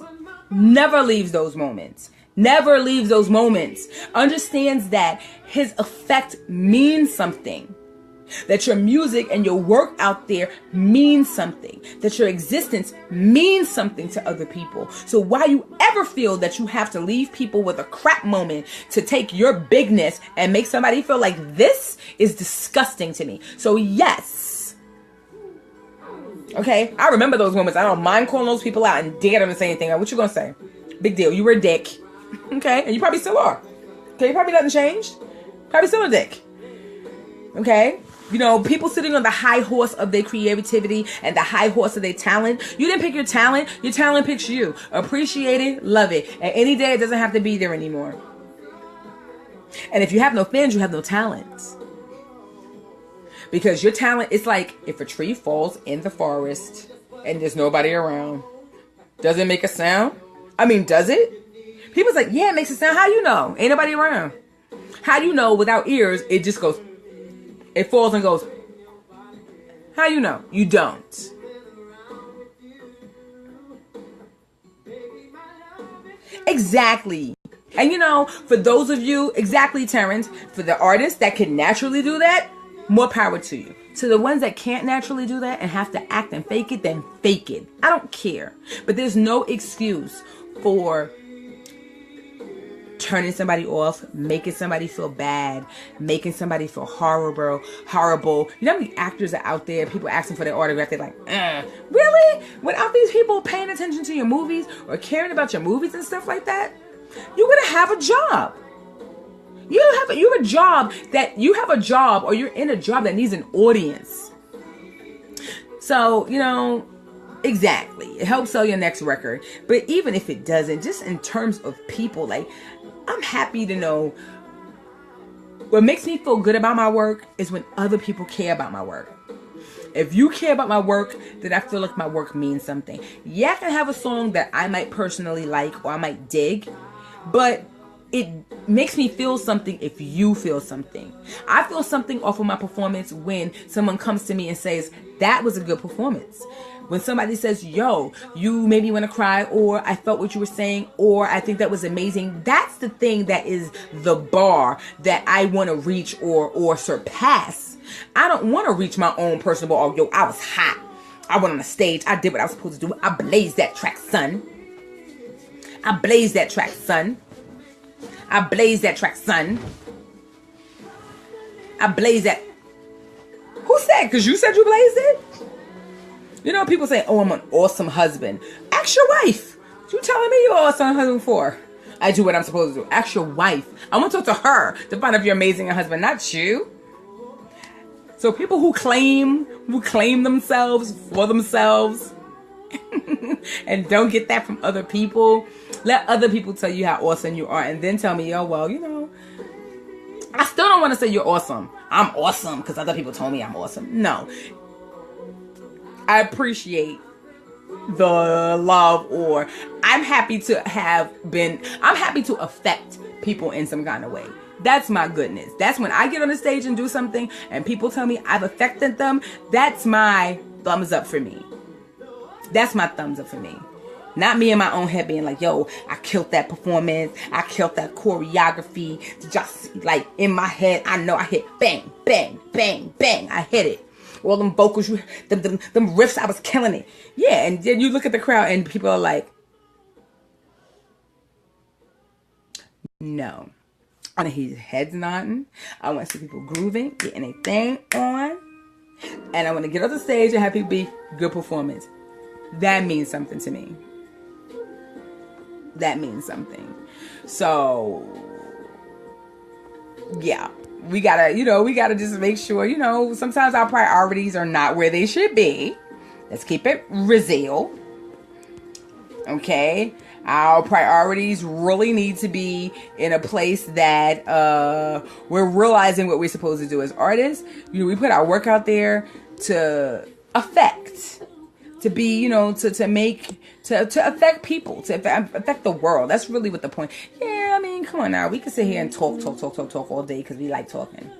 Never leaves those moments. Never leaves those moments. Understands that his effect means something. That your music and your work out there means something. That your existence means something to other people. So why you ever feel that you have to leave people with a crap moment to take your bigness and make somebody feel like this is disgusting to me. So yes. Okay, I remember those moments. I don't mind calling those people out and dare them to say anything. Like, what you gonna say? Big deal. You were a dick. Okay, and you probably still are. Okay, probably nothing changed. Probably still a dick. Okay, you know, people sitting on the high horse of their creativity and the high horse of their talent. You didn't pick your talent picks you. Appreciate it, love it. And any day it doesn't have to be there anymore. And if you have no fans, you have no talent. Because your talent, it's like if a tree falls in the forest and there's nobody around. Does it make a sound? I mean, does it? People's like, yeah, it makes a sound. How you know? Ain't nobody around. How do you know without ears, it just goes, it falls and goes. How you know? You don't. Exactly. And you know, for those of you, exactly, Terrence, for the artists that can naturally do that, more power to you. To the ones that can't naturally do that and have to act and fake it, then fake it. I don't care. But there's no excuse for turning somebody off, making somebody feel bad, making somebody feel horrible. You know how many actors are out there, people asking for their autograph, they're like, really? Without these people paying attention to your movies or caring about your movies and stuff like that, you're going to have a job. You have a job or you're in a job that needs an audience. So, you know, exactly. It helps sell your next record. But even if it doesn't, just in terms of people, like, I'm happy to know what makes me feel good about my work is when other people care about my work. If you care about my work, then I feel like my work means something. Yeah, I can have a song that I might personally like or I might dig, but it makes me feel something if you feel something. I feel something off of my performance when someone comes to me and says, that was a good performance. When somebody says, yo, you made me want to cry, or I felt what you were saying, or I think that was amazing. That's the thing that is the bar that I want to reach or surpass. I don't want to reach my own personal bar. Oh, yo, I was hot. I went on the stage. I did what I was supposed to do. I blazed that track, son. I blazed that track, son. I blazed that track, son. I blazed that. Who said? Because you said you blazed it? You know, people say, oh, I'm an awesome husband. Ask your wife. What you telling me you're an awesome husband for? I do what I'm supposed to do. Ask your wife. I want to talk to her to find out if you're amazing a husband, not you. So people who claim themselves for themselves and don't get that from other people, let other people tell you how awesome you are and then tell me, oh, well, you know, I still don't want to say you're awesome. I'm awesome because other people told me I'm awesome. No. I appreciate the love, I'm happy to affect people in some kind of way. That's my goodness. That's when I get on the stage and do something and people tell me I've affected them. That's my thumbs up for me. That's my thumbs up for me. Not me in my own head being like, yo, I killed that performance. I killed that choreography. Just like in my head, I know I hit bang, bang, bang, bang. I hit it. All them vocals, them riffs, I was killing it. Yeah, and then you look at the crowd and people are like, no. I want to hear heads nodding. I want to see people grooving, getting a thing on. And I want to get off the stage and have people be good performance. That means something to me. That means something. So, yeah. We gotta just make sure, sometimes our priorities are not where they should be. Let's keep it real. Okay? Our priorities really need to be in a place that we're realizing what we're supposed to do as artists. We put our work out there to affect, to be, to affect people, to affect the world. That's really what the point. Yeah, I mean, come on now. We can sit here and talk all day because we like talking.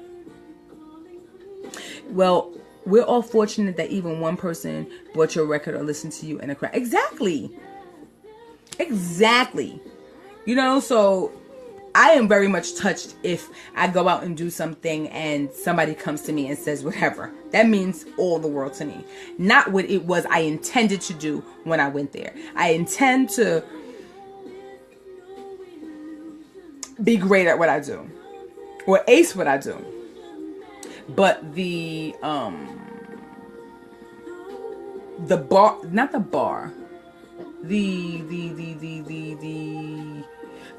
Well, we're all fortunate that even one person bought your record or listened to you in a crowd. Exactly. So I am very much touched if I go out and do something and somebody comes to me and says whatever. That means all the world to me. Not what it was I intended to do when I went there. I intend to be great at what I do or ace what I do. But the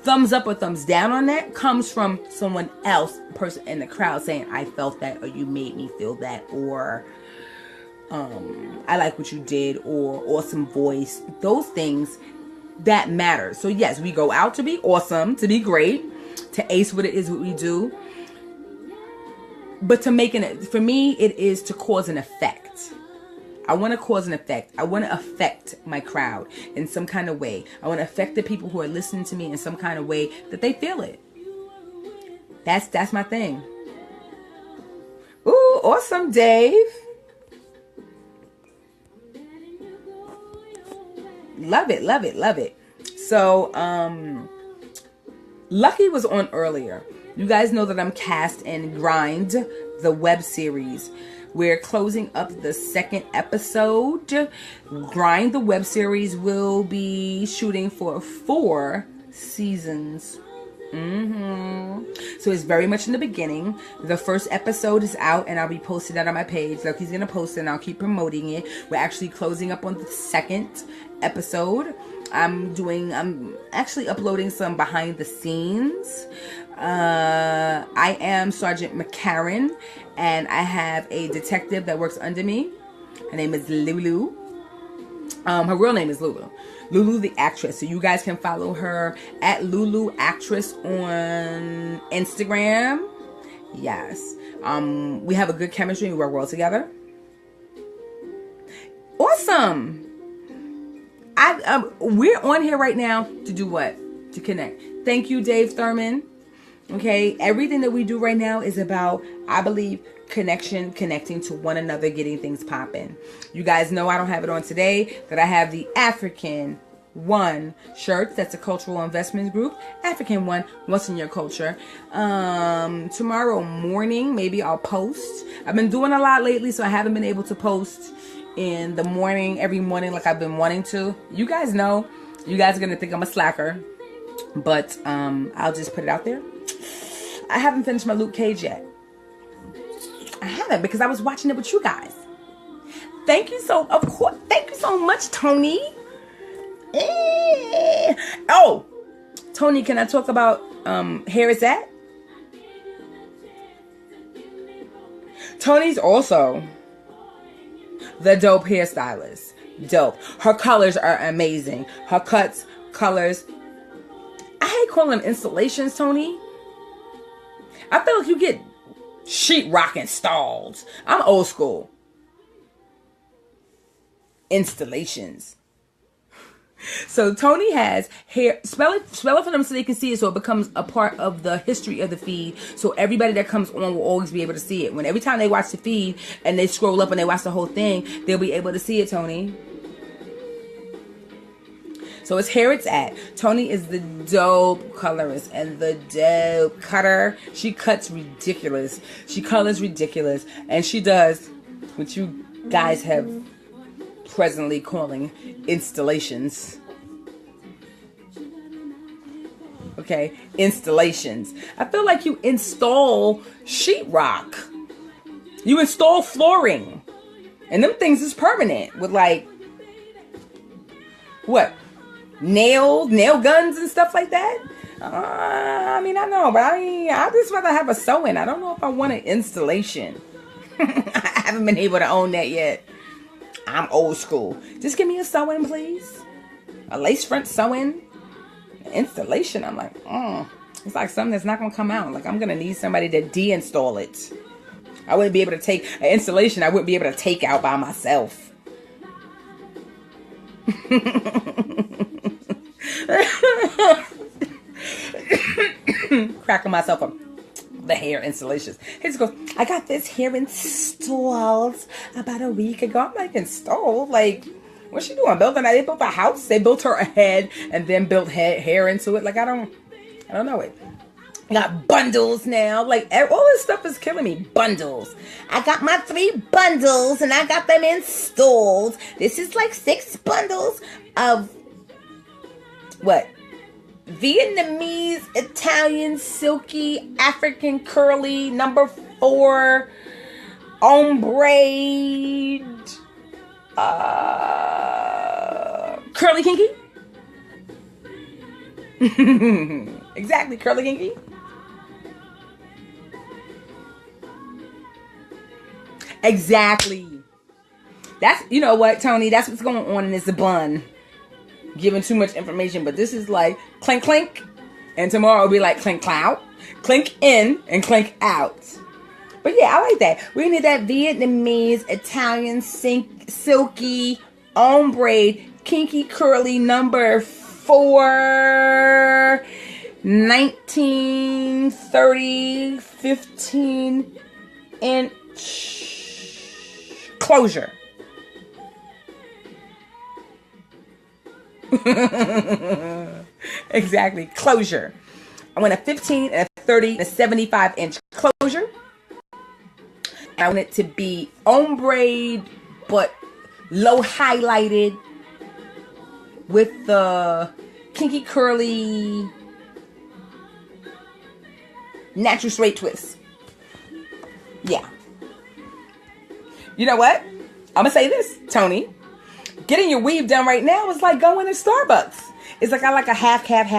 thumbs up or thumbs down on that comes from someone else, person in the crowd saying, I felt that, or you made me feel that, or I like what you did, or awesome voice. Those things, that matter. So yes, we go out to be awesome, to be great, to ace what it is what we do. But for me, it is to cause an effect. I want to cause an effect. I want to affect my crowd in some kind of way. I want to affect the people who are listening to me in some kind of way that they feel it. That's my thing. Ooh, awesome, Dave. Love it. So, Lucky was on earlier. You guys know that I'm cast in Grind, the web series. We're closing up the second episode. Grind, the web series, will be shooting for 4 seasons. So it's very much in the beginning. The first episode is out and I'll be posting that on my page. Lucky's going to post it and I'll keep promoting it. We're actually closing up on the second episode. I'm actually uploading some behind the scenes. I am Sergeant McCarran, and I have a detective that works under me. Her name is Lulu. Her real name is Lulu. Lulu the actress. So you guys can follow her at Lulu Actress on Instagram. Yes. We have a good chemistry. We work well together. Awesome. We're on here right now to do what? To connect. Thank you, Dave Thurman. Okay, everything that we do right now is about, I believe, connecting to one another, getting things popping. You guys know I don't have it on today, that I have the African One shirts. That's a cultural investments group. African One, what's in your culture? Tomorrow morning, maybe I'll post. I've been doing a lot lately, so I haven't been able to post in the morning, every morning like I've been wanting to. You guys know, you guys are going to think I'm a slacker, but I'll just put it out there. I haven't finished my Luke Cage yet. I haven't, because I was watching it with you guys. Thank you so much, Tony. Oh, Tony, can I talk about Hair Is That? Tony's also the dope hairstylist. Dope. Her colors are amazing. Her cuts, colors. I hate calling them installations, Tony. I feel like you get sheetrock installed. I'm old school. Installations. So Tony has hair. Spell it for them so they can see it, so it becomes a part of the history of the feed. So everybody that comes on will always be able to see it. When every time they watch the feed and they scroll up and they watch the whole thing, they'll be able to see it, Tony. So it's here it's at. Tony is the dope colorist and the dope cutter. She cuts ridiculous. She colors ridiculous. And she does what you guys have presently calling installations. Okay, installations. I feel like you install sheetrock. You install flooring. And them things is permanent with like, what? Nail guns and stuff like that. I mean, I know, but I just rather have a sewing. I don't know if I want an installation. I haven't been able to own that yet. I'm old school. Just give me a sewing, please. A lace front sewing. Installation. I'm like, it's like something that's not gonna come out. Like I'm gonna need somebody to de-install it. I wouldn't be able to take an installation. I wouldn't be able to take out by myself. Cracking myself up. The hair installations. He just goes, I got this hair installed about a week ago. I'm like, installed? Like, what's she doing? They built a house. They built her a head and then built hair into it. Like, I don't know it. I got bundles now. Like, all this stuff is killing me. Bundles. I got my 3 bundles and I got them installed. This is like 6 bundles of what? Vietnamese, Italian, silky, African curly, number 4, ombre, curly kinky. Exactly, curly kinky. Exactly. That's, you know what, Tony, that's what's going on in this bun. Giving too much information, but this is like clink clink, and tomorrow will be like clink clout, clink in and clink out. But yeah, I like that. We need that Vietnamese, Italian, silky, ombre, kinky, curly, number 4, 1930, 15-inch closure. Exactly, closure. I want a 15 and a 30 and a 75-inch closure. I want it to be ombre but low highlighted with the kinky curly natural straight twist. Yeah. You know what? I'm gonna say this, Tony. Getting your weave done right now is like going to Starbucks. It's like I like a half calf,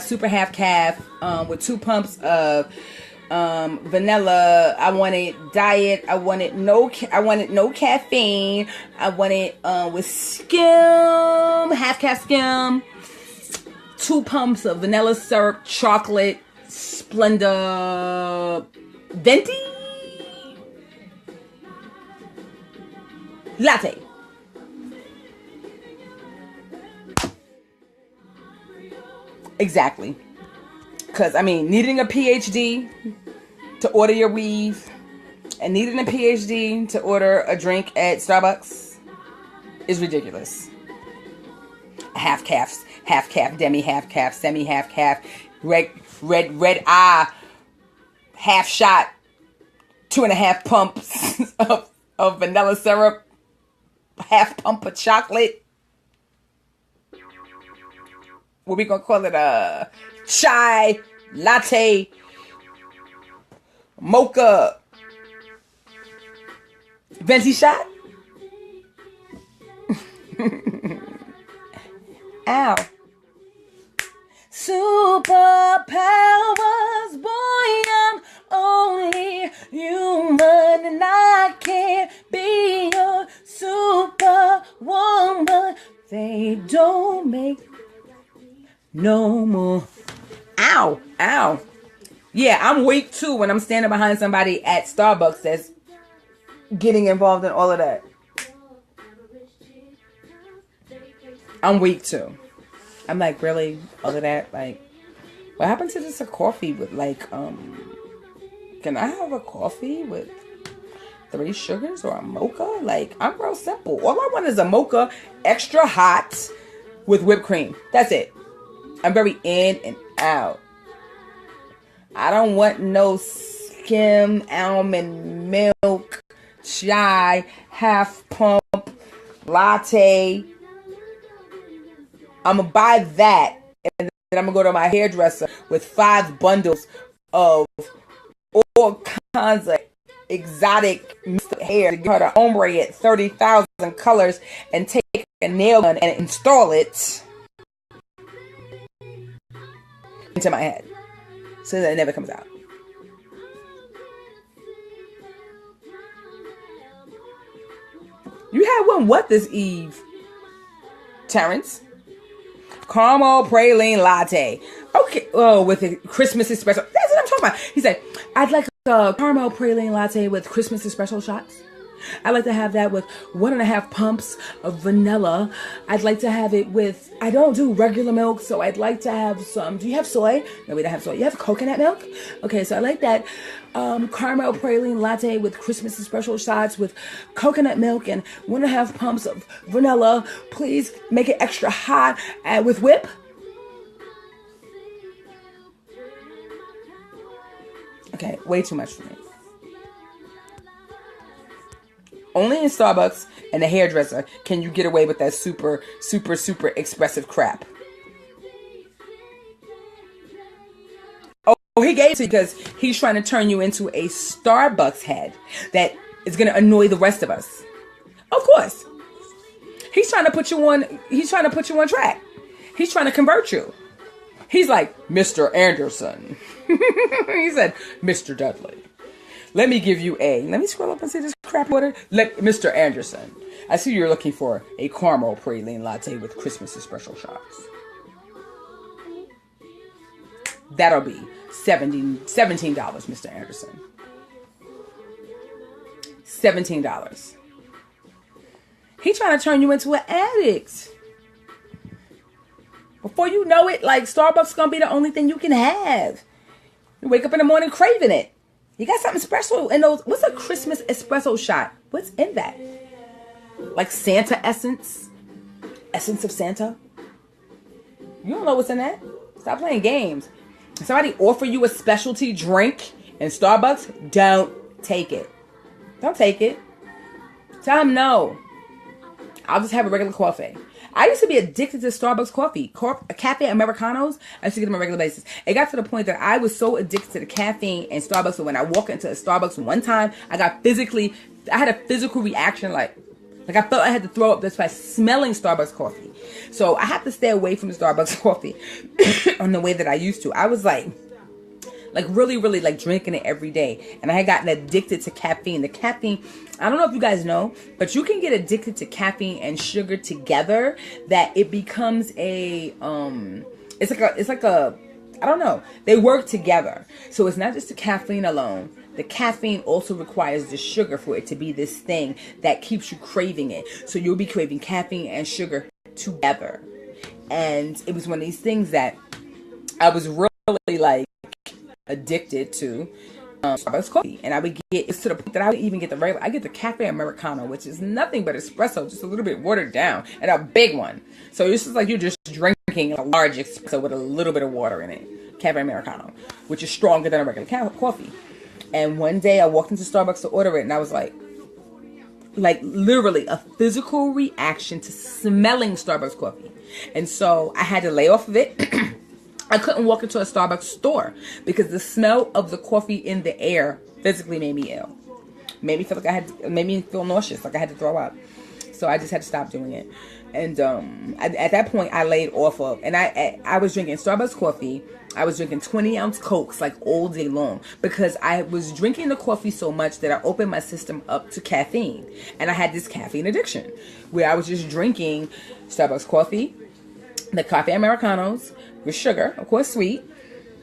super half calf, with 2 pumps of vanilla. I want it diet. I want it no caffeine. I want it with skim, half calf skim, 2 pumps of vanilla syrup, chocolate, Splenda, venti. Latte. Exactly. Because, I mean, needing a PhD to order your weave and needing a PhD to order a drink at Starbucks is ridiculous. Half calf, demi half calf, semi half calf, red eye, half shot, 2.5 pumps of vanilla syrup, half pump of chocolate. What we gonna call it? Chai, latte, mocha, venti shot. Ow. Superpowers, boy, I'm only human and I can't be your superwoman. They don't make no more. Ow, ow. Yeah, I'm weak too when I'm standing behind somebody at Starbucks that's getting involved in all of that. I'm weak too. I'm like, really? All of that? Like, what happened to just a coffee with like, can I have a coffee with 3 sugars or a mocha? Like, I'm real simple. All I want is a mocha, extra hot, with whipped cream. That's it. I'm very in and out. I don't want no skim almond milk, chai, half pump, latte. I'm going to buy that. And then I'm going to go to my hairdresser with 5 bundles of all kinds of exotic hair to get her to ombre it 30,000 colors and take a nail gun and install it into my head so that it never comes out. You had one what this eve, Terrence? Caramel praline latte. Okay, oh, with a Christmas espresso. That's what I'm talking about. He said, I'd like a caramel praline latte with Christmas espresso shots. I'd like to have that with 1.5 pumps of vanilla. I'd like to have it with, I don't do regular milk, so I'd like to have some, do you have soy? No, we don't have soy. You have coconut milk? Okay, so I like that caramel praline latte with Christmas espresso shots with coconut milk and 1.5 pumps of vanilla. Please make it extra hot with whip. Okay, way too much for me. Only in Starbucks and the hairdresser can you get away with that super, super, super expressive crap. Oh, he gave it to you because he's trying to turn you into a Starbucks head that is going to annoy the rest of us. Of course. He's trying to put you on track. He's trying to convert you. He's like, Mr. Anderson. He said, Mr. Dudley. Let me give you let me scroll up and see this crap water. Mr. Anderson, I see you're looking for a caramel praline latte with Christmas espresso shots. That'll be $17, Mr. Anderson. $17. He's trying to turn you into an addict. Before you know it, like, Starbucks gonna be the only thing you can have. You wake up in the morning craving it. You got something special in those. What's a Christmas espresso shot? What's in that? Like Santa essence? Essence of Santa? You don't know what's in that? Stop playing games. If somebody offer you a specialty drink in Starbucks, don't take it. Don't take it. Tell them no. I'll just have a regular coffee. I used to be addicted to Starbucks coffee. Cafe Americanos, I used to get them on a regular basis. It got to the point that I was so addicted to the caffeine and Starbucks that when I walked into a Starbucks one time, I had a physical reaction like I felt I had to throw up just by smelling Starbucks coffee. So I have to stay away from the Starbucks coffee on the way that I used to. I was like really, really like drinking it every day. And I had gotten addicted to caffeine. The caffeine, I don't know if you guys know, but you can get addicted to caffeine and sugar together that it becomes I don't know. They work together. So it's not just the caffeine alone. The caffeine also requires the sugar for it to be this thing that keeps you craving it. So you'll be craving caffeine and sugar together. And it was one of these things that I was really like addicted to Starbucks coffee, and I would get to the point that I would even get the regular. I get the Cafe Americano, which is nothing but espresso, just a little bit watered down, and a big one. So it's just like you're just drinking a large espresso with a little bit of water in it. Cafe Americano, which is stronger than a regular coffee. And one day I walked into Starbucks to order it, and I was like literally a physical reaction to smelling Starbucks coffee, and so I had to lay off of it. I couldn't walk into a Starbucks store because the smell of the coffee in the air physically made me ill. Made me feel nauseous, like I had to throw up. So I just had to stop doing it. And at that point, I laid off of, and I was drinking Starbucks coffee. I was drinking 20-ounce Cokes like all day long because I was drinking the coffee so much that I opened my system up to caffeine. And I had this caffeine addiction where I was just drinking Starbucks coffee, the Cafe Americanos with sugar, of course sweet,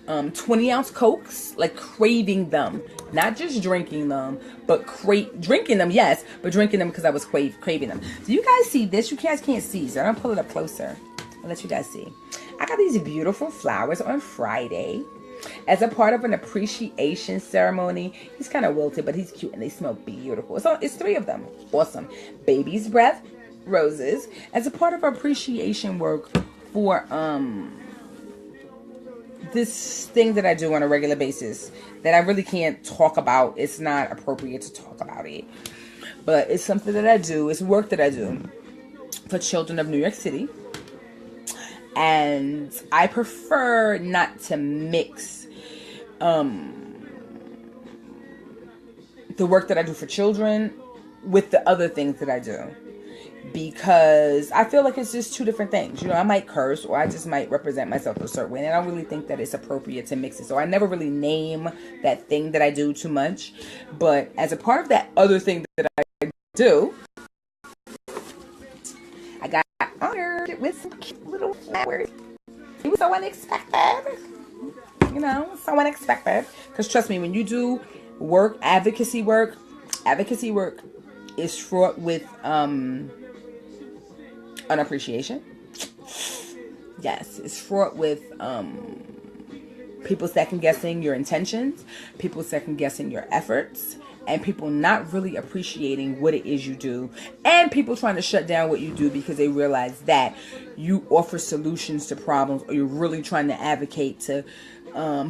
20-ounce Cokes, like craving them. Not just drinking them, but drinking them, yes, but drinking them because I was craving them. Do you guys see this? You guys can't see, so I'm gonna pull it up closer. I'll let you guys see. I got these beautiful flowers on Friday as a part of an appreciation ceremony. He's kind of wilted, but he's cute and they smell beautiful. So it's 3 of them. Awesome. Baby's breath roses as a part of appreciation work for this thing that I do on a regular basis that I really can't talk about. It's not appropriate to talk about it, but it's something that I do. It's work that I do for children of New York City, and I prefer not to mix the work that I do for children with the other things that I do, because I feel like it's just 2 different things. You know, I might curse or I just might represent myself a certain way, and I don't really think that it's appropriate to mix it. So I never really name that thing that I do too much. But as a part of that other thing that I do, I got honored with some cute little flowers. It was so unexpected. You know, so unexpected. Because trust me, when you do work, advocacy work is fraught with unappreciation. Yes, it's fraught with people second guessing your intentions, people second guessing your efforts, and people not really appreciating what it is you do, and people trying to shut down what you do because they realize that you offer solutions to problems, or you're really trying to advocate to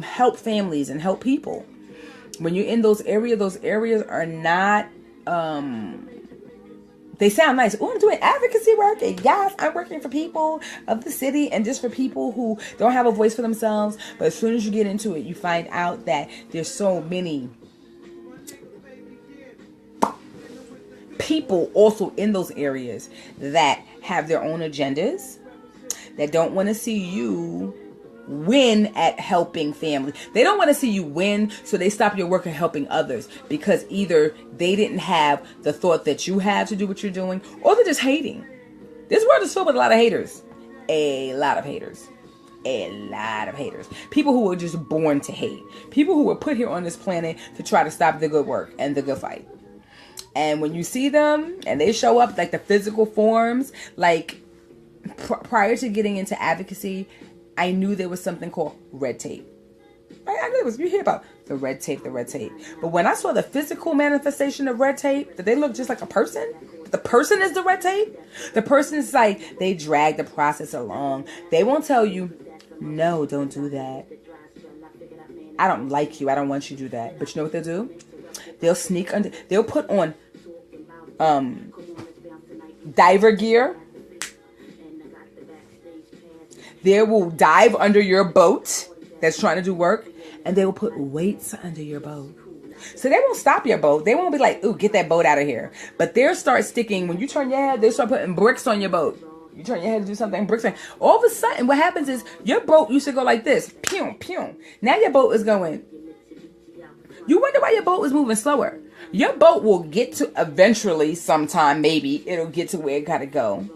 help families and help people. When you're in those areas are not they sound nice. Oh, I'm doing advocacy work, and yes, I'm working for people of the city and just for people who don't have a voice for themselves. But as soon as you get into it, you find out that there's so many people also in those areas that have their own agendas, that don't want to see you win at helping family. They don't want to see you win, so they stop your work of helping others, because either they didn't have the thought that you have to do what you're doing, or they're just hating. This world is filled with a lot of haters. A lot of haters. People who were just born to hate. People who were put here on this planet to try to stop the good work and the good fight. And when you see them and they show up, like the physical forms, like prior to getting into advocacy, I knew there was something called red tape. I knew it was, you hear about the red tape. But when I saw the physical manifestation of red tape, that they look just like a person, the person is the red tape. The person is like, they drag the process along. They won't tell you, no, don't do that. I don't like you. I don't want you to do that. But you know what they'll do? They'll sneak under, they'll put on diver gear. They will dive under your boat that's trying to do work, and they will put weights under your boat. So they won't stop your boat. They won't be like, ooh, get that boat out of here. But they'll start sticking, when you turn your head, they'll start putting bricks on your boat. You turn your head to do something, bricks on. All of a sudden, what happens is your boat used to go like this. Pew, pew. Now your boat is going. You wonder why your boat is moving slower. Your boat will get to, eventually, sometime, maybe, it'll get to where it gotta go.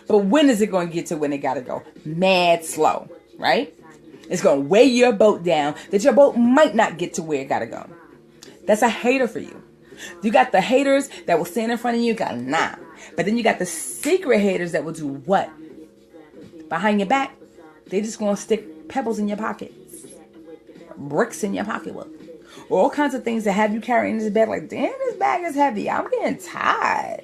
But when is it going to get to when it got to go? Mad slow, right? It's going to weigh your boat down that your boat might not get to where it got to go. That's a hater for you. You got the haters that will stand in front of you, got nah. But then you got the secret haters that will do what? Behind your back, they just going to stick pebbles in your pockets, bricks in your pocketbook, all kinds of things that have you carrying this bag like, damn, this bag is heavy. I'm getting tired.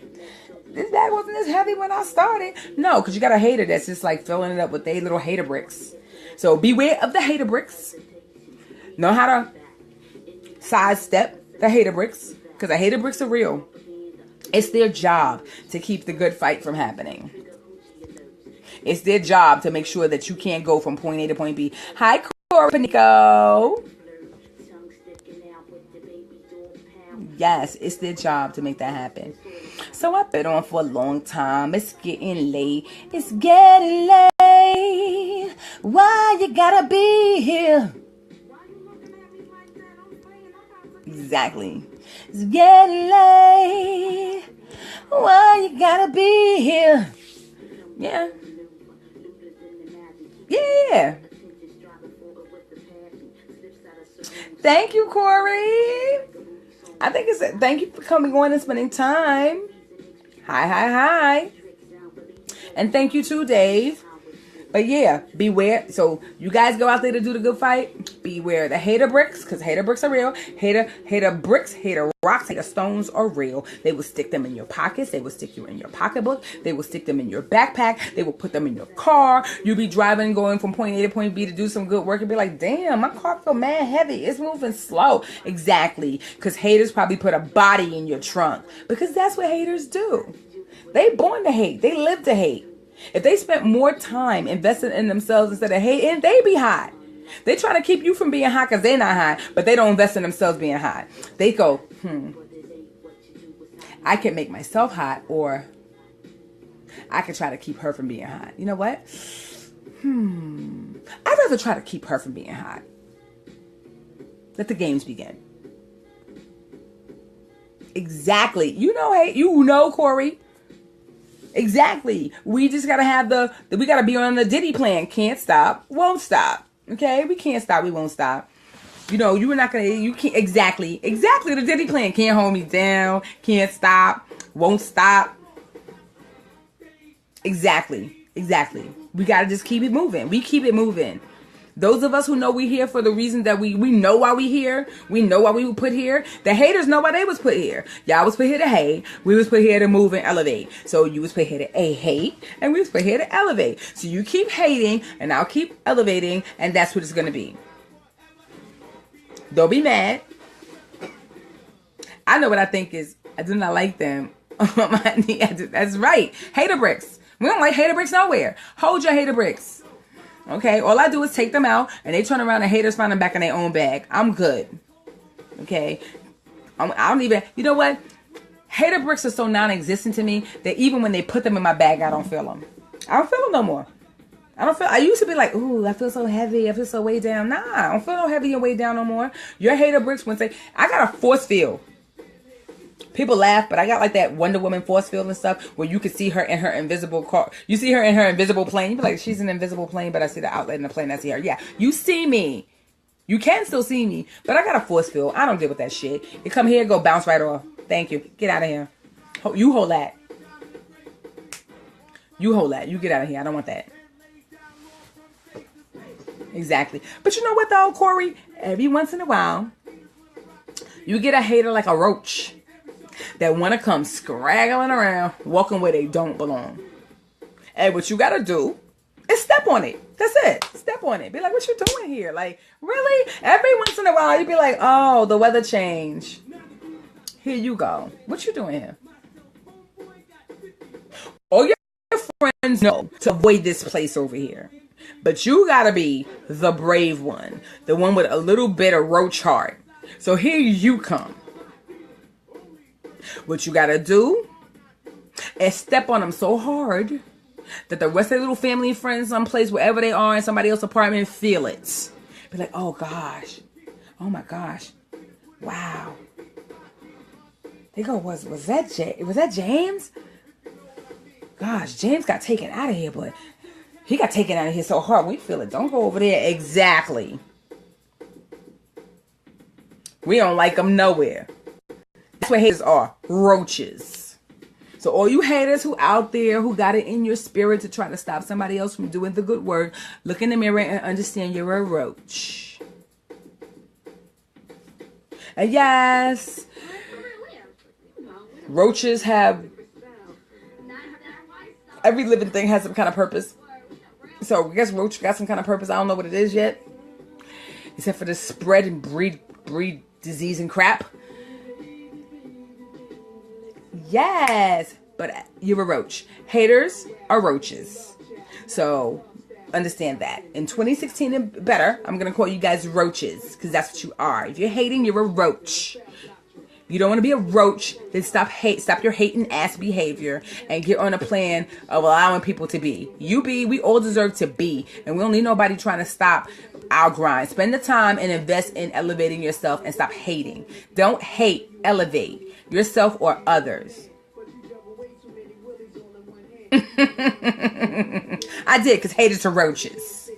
This bag wasn't as heavy when I started. No, because you got a hater that's just like filling it up with their little hater bricks. So beware of the hater bricks. Know how to sidestep the hater bricks, because the hater bricks are real. It's their job to keep the good fight from happening. It's their job to make sure that you can't go from point A to point B. Hi, Corpanico. Yes, it's their job to make that happen. So I've been on for a long time. It's getting late. It's getting late. Why you gotta be here? Exactly. It's getting late. Why you gotta be here? Yeah. Yeah. Thank you, Corey. I think it's thank you for coming on and spending time. Hi. And thank you too, Dave. But yeah, beware. So you guys go out there to do the good fight. Beware the hater bricks, because hater bricks are real. Hater bricks, hater rocks, hater stones are real. They will stick them in your pockets. They will stick you in your pocketbook. They will stick them in your backpack. They will put them in your car. You'll be driving, going from point A to point B to do some good work and be like, damn, my car feel mad heavy. It's moving slow. Exactly. Because haters probably put a body in your trunk. Because that's what haters do. They born to hate. They live to hate. If they spent more time investing in themselves instead of hating, they be hot. They try to keep you from being hot because they're not hot, but they don't invest in themselves being hot. They go, I can make myself hot, or I can try to keep her from being hot. You know what? I'd rather try to keep her from being hot. Let the games begin. Exactly. You know, Corey. Exactly. We just gotta have we gotta be on the Diddy plan. Can't stop, won't stop. Okay, we can't stop, we won't stop. You know, you can't, exactly the Diddy plan. Can't hold me down, can't stop, won't stop. Exactly. We gotta just keep it moving. We keep it moving. Those of us who know we here for the reason that we know why we here. We know why we were put here. The haters know why they was put here. Y'all was put here to hate. We was put here to move and elevate. So you was put here to hate, and we was put here to elevate. So you keep hating, and I'll keep elevating, and that's what it's going to be. Don't be mad. I know what I think is, I do not like them. That's right. Hater bricks. We don't like hater bricks nowhere. Hold your hater bricks. Okay, all I do is take them out, and they turn around and haters find them back in their own bag. I'm good. Okay, I don't even, you know what? Hater bricks are so non-existent to me that even when they put them in my bag, I don't feel them. I don't feel them no more. I used to be like, ooh, I feel so heavy. I feel so way down. Nah, I don't feel no heavy and way down no more. Your hater bricks, when say, I got a force field. People laugh, but I got like that Wonder Woman force field and stuff where you can see her in her invisible car. You see her in her invisible plane. You be like, she's an invisible plane, but I see the outlet in the plane. I see her. Yeah, you see me. You can still see me, but I got a force field. I don't deal with that shit. You come here, go bounce right off. Thank you. Get out of here. You hold that. You hold that. You get out of here. I don't want that. Exactly. But you know what though, Corey? Every once in a while, you get a hater like a roach that want to come scraggling around, walking where they don't belong. And what you got to do is step on it. That's it. Step on it. Be like, what you doing here? Like, really? Every once in a while, you be like, oh, the weather changed. Here you go. What you doing here? All your friends know to avoid this place over here. But you got to be the brave one. The one with a little bit of roach heart. So here you come. What you gotta do is step on them so hard that the rest of their little family and friends, someplace, wherever they are in somebody else's apartment, feel it. Be like, oh gosh. Oh my gosh. Wow. They go, was that James? Gosh, James got taken out of here, but he got taken out of here so hard. We feel it. Don't go over there. Exactly. We don't like them nowhere. That's what haters are. Roaches. So all you haters who out there who got it in your spirit to try to stop somebody else from doing the good work, look in the mirror and understand you're a roach. And yes, roaches have, every living thing has some kind of purpose. So I guess roach got some kind of purpose. I don't know what it is yet. Except for the spread and breed disease and crap. Yes, but you're a roach. Haters are roaches. So understand that. In 2016 and better, I'm going to call you guys roaches because that's what you are. If you're hating, you're a roach. You don't want to be a roach, then stop your hating ass behavior and get on a plan of allowing people to be. We all deserve to be. And we don't need nobody trying to stop our grind. Spend the time and invest in elevating yourself and stop hating. Don't hate, elevate yourself or others. I did, because haters are roaches.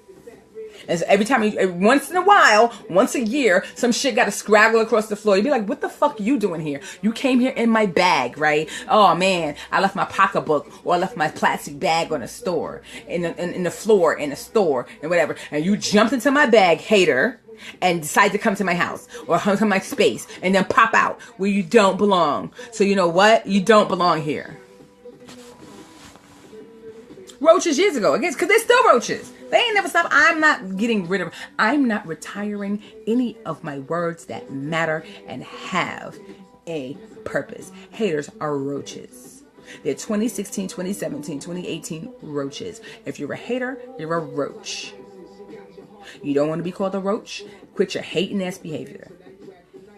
And so every time once in a while, once a year, some shit got to scrabble across the floor. You'd be like, what the fuck you doing here? You came here in my bag, right? Oh man, I left my pocketbook, or I left my plastic bag on the store, in the floor, in the store, and whatever. And you jumped into my bag, hater, and decide to come to my house or come to my space and then pop out where you don't belong. So you know what? You don't belong here. Roaches years ago, again, because they're still roaches. They ain't never stopped. I'm not retiring any of my words that matter and have a purpose. Haters are roaches. They're 2016, 2017, 2018 roaches. If you're a hater, you're a roach. You don't want to be called a roach? Quit your hating ass behavior.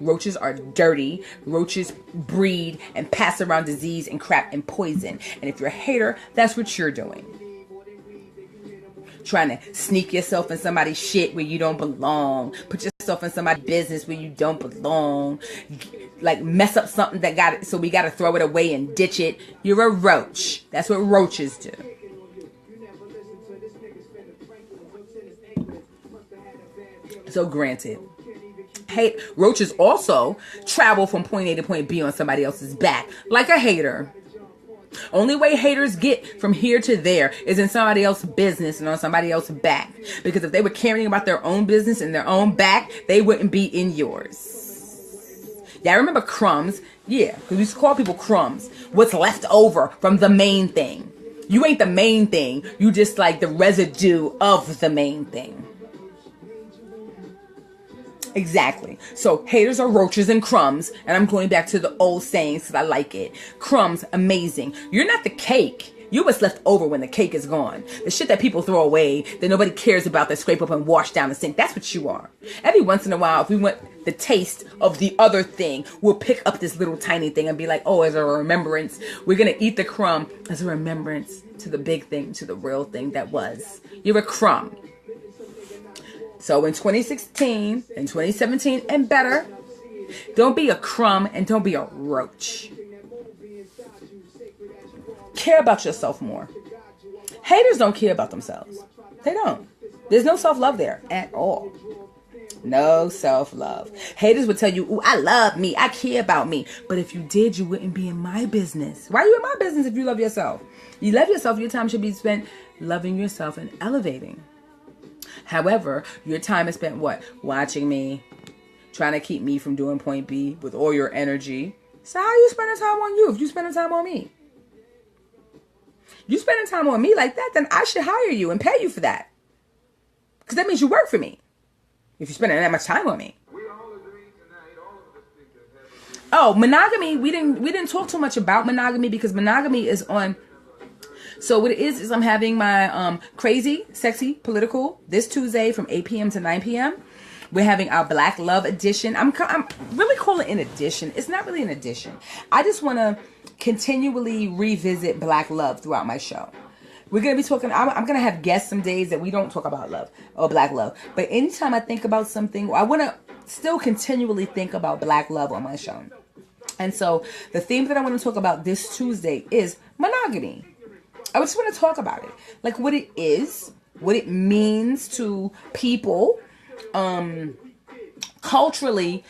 Roaches are dirty. Roaches breed and pass around disease and crap and poison. And if you're a hater, that's what you're doing. Trying to sneak yourself in somebody's shit where you don't belong. Put yourself in somebody's business where you don't belong. Like mess up something that got it, so we got to throw it away and ditch it. You're a roach. That's what roaches do. So granted, roaches also travel from point A to point B on somebody else's back, like a hater. Only way haters get from here to there is in somebody else's business and on somebody else's back. Because if they were caring about their own business and their own back, they wouldn't be in yours. Yeah, I remember crumbs. Yeah, because we used to call people crumbs. What's left over from the main thing. You ain't the main thing. You just like the residue of the main thing. Exactly. So haters are roaches and crumbs. And I'm going back to the old sayings because I like it. Crumbs, amazing. You're not the cake. You're what's left over when the cake is gone. The shit that people throw away, that nobody cares about, that scrape up and wash down the sink. That's what you are. Every once in a while, if we want the taste of the other thing, we'll pick up this little tiny thing and be like, oh, as a remembrance, we're going to eat the crumb as a remembrance to the big thing, to the real thing that was. You're a crumb. So in 2016 and 2017 and better, don't be a crumb and don't be a roach. Care about yourself more. Haters don't care about themselves. They don't. There's no self-love there at all. No self-love. Haters would tell you, ooh, I love me. I care about me. But if you did, you wouldn't be in my business. Why are you in my business if you love yourself? You love yourself. Your time should be spent loving yourself and elevating. However, your time is spent what? Watching me, trying to keep me from doing point B with all your energy. So how are you spending time on you if you spending time on me? You spending time on me like that, then I should hire you and pay you for that. Because that means you work for me. If you're spending that much time on me. Oh, monogamy. We didn't talk too much about monogamy because monogamy is on. So what it is I'm having my crazy, sexy, political this Tuesday from 8 p.m. to 9 p.m. We're having our Black Love edition. I'm really calling it an edition. It's not really an edition. I just want to continually revisit Black love throughout my show. We're going to be talking, I'm going to have guests some days that we don't talk about love or Black love. But anytime I think about something, I want to still continually think about Black love on my show. And so the theme that I want to talk about this Tuesday is monogamy. I just want to talk about it. Like what it is, what it means to people, culturally,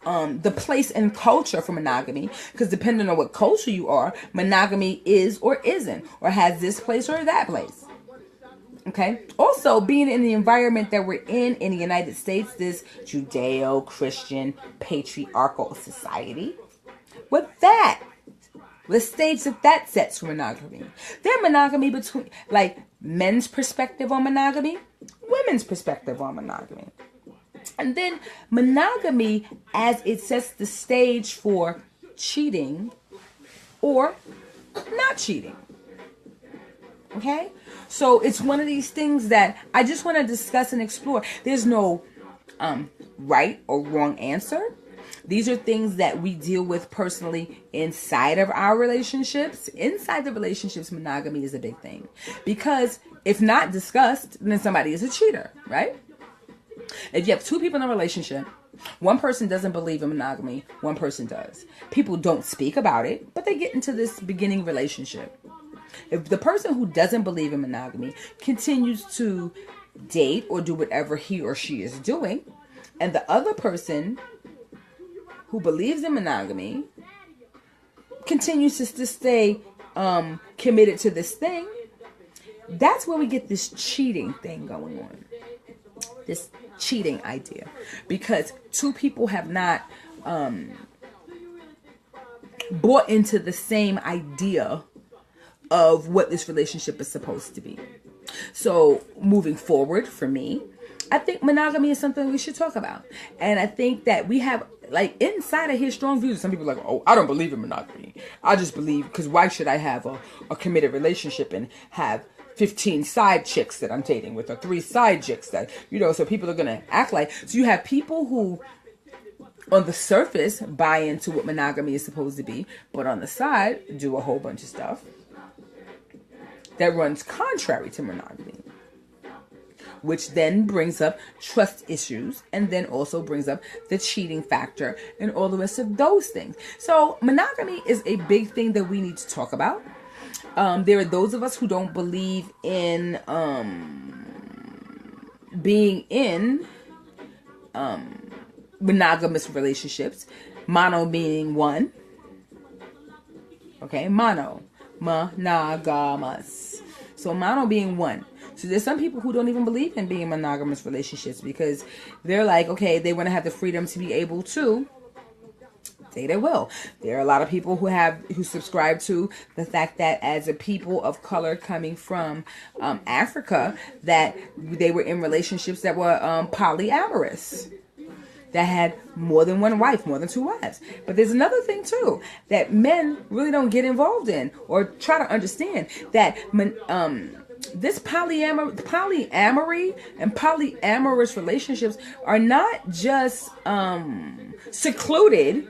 the place and culture for monogamy. Because depending on what culture you are, monogamy is or isn't, or has this place or that place. Okay. Also, being in the environment that we're in the United States, this Judeo-Christian patriarchal society, with that, the stage that sets for monogamy. Then monogamy between, like, men's perspective on monogamy, women's perspective on monogamy. And then monogamy as it sets the stage for cheating or not cheating. Okay? So it's one of these things that I just want to discuss and explore. There's no right or wrong answer. These are things that we deal with personally inside of our relationships. Inside the relationships, monogamy is a big thing. Because if not discussed, then somebody is a cheater, right? If you have two people in a relationship, one person doesn't believe in monogamy, one person does. People don't speak about it, but they get into this beginning relationship. If the person who doesn't believe in monogamy continues to date or do whatever he or she is doing, and the other person who believes in monogamy continues to stay committed to this thing, that's where we get this cheating thing going on. This cheating idea. Because two people have not bought into the same idea of what this relationship is supposed to be. So moving forward, for me, I think monogamy is something we should talk about. And I think that we have, like, inside of his strong views, some people are like, oh, I don't believe in monogamy. I just believe, because why should I have a committed relationship and have 15 side chicks that I'm dating with, or 3 side chicks that, so people are going to act like. So you have people who, on the surface, buy into what monogamy is supposed to be, but on the side, do a whole bunch of stuff that runs contrary to monogamy, which then brings up trust issues, and then also brings up the cheating factor and all the rest of those things. So monogamy is a big thing that we need to talk about. There are those of us who don't believe in being in monogamous relationships. Mono meaning one. Okay, monogamous. So mono being one. So there's some people who don't even believe in being in monogamous relationships because they're like, okay, they want to have the freedom to be able to date at will. There are a lot of people who subscribe to the fact that as a people of color coming from Africa, that they were in relationships that were polyamorous, that had more than one wife, more than 2 wives. But there's another thing too that men really don't get involved in or try to understand, that this polyamory and polyamorous relationships are not just secluded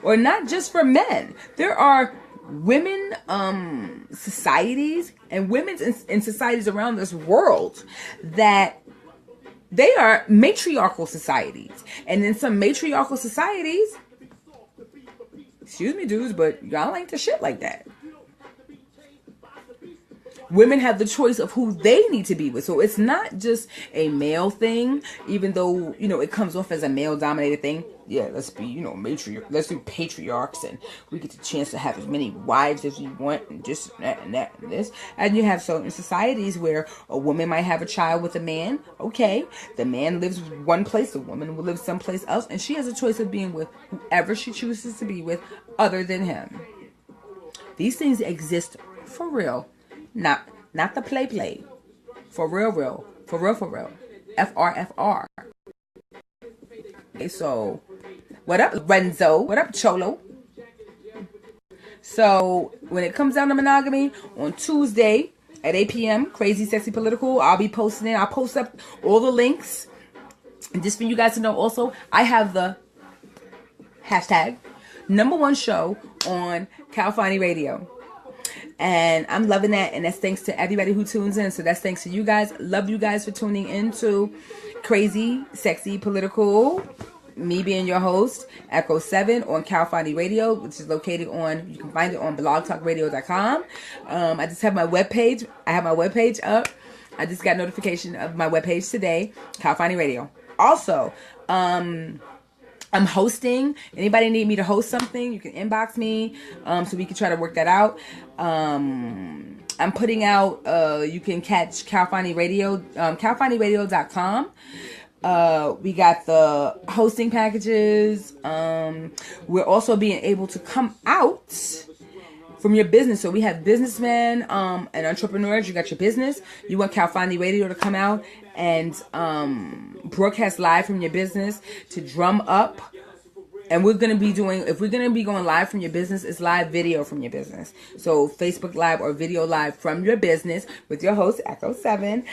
or not just for men. There are women societies and women's in societies around this world that they are matriarchal societies. And in some matriarchal societies, excuse me dudes, but y'all ain't the shit like that. Women have the choice of who they need to be with. So it's not just a male thing, even though, it comes off as a male dominated thing. Yeah, let's be, let's do patriarchs, and we get the chance to have as many wives as we want, and just that and that and this. And you have certain societies where a woman might have a child with a man. Okay, the man lives one place, the woman will live someplace else, and she has a choice of being with whoever she chooses to be with other than him. These things exist for real. Not the play. For real. FR. Okay, so what up, Renzo? What up, Cholo? So when it comes down to monogamy, on Tuesday at 8 p.m., Crazy Sexy Political, I'll be posting it. I'll post up all the links. And just for you guys to know also, I have the hashtag #1 show on KHALFANI Radio. And I'm loving that, and that's thanks to everybody who tunes in. So that's thanks to you guys. Love you guys for tuning into Crazy Sexy Political. Me being your host, Ekko 7 on KHALFANI Radio, which is located on, you can find it on blogtalkradio.com. I just have my webpage. I have my webpage up. I just got notification of my webpage today, KHALFANI Radio. Also, I'm hosting. Anybody need me to host something, you can inbox me so we can try to work that out. I'm putting out, you can catch KHALFANI Radio, KHALFANIRadio.com. We got the hosting packages. We're also being able to come out from your business. So we have businessmen and entrepreneurs. You got your business. You want KHALFANI Radio to come out and broadcast live from your business to drum up. And we're going to be doing, if we're going to be going live from your business, it's live video from your business. So Facebook Live or video live from your business with your host, Ekko 7,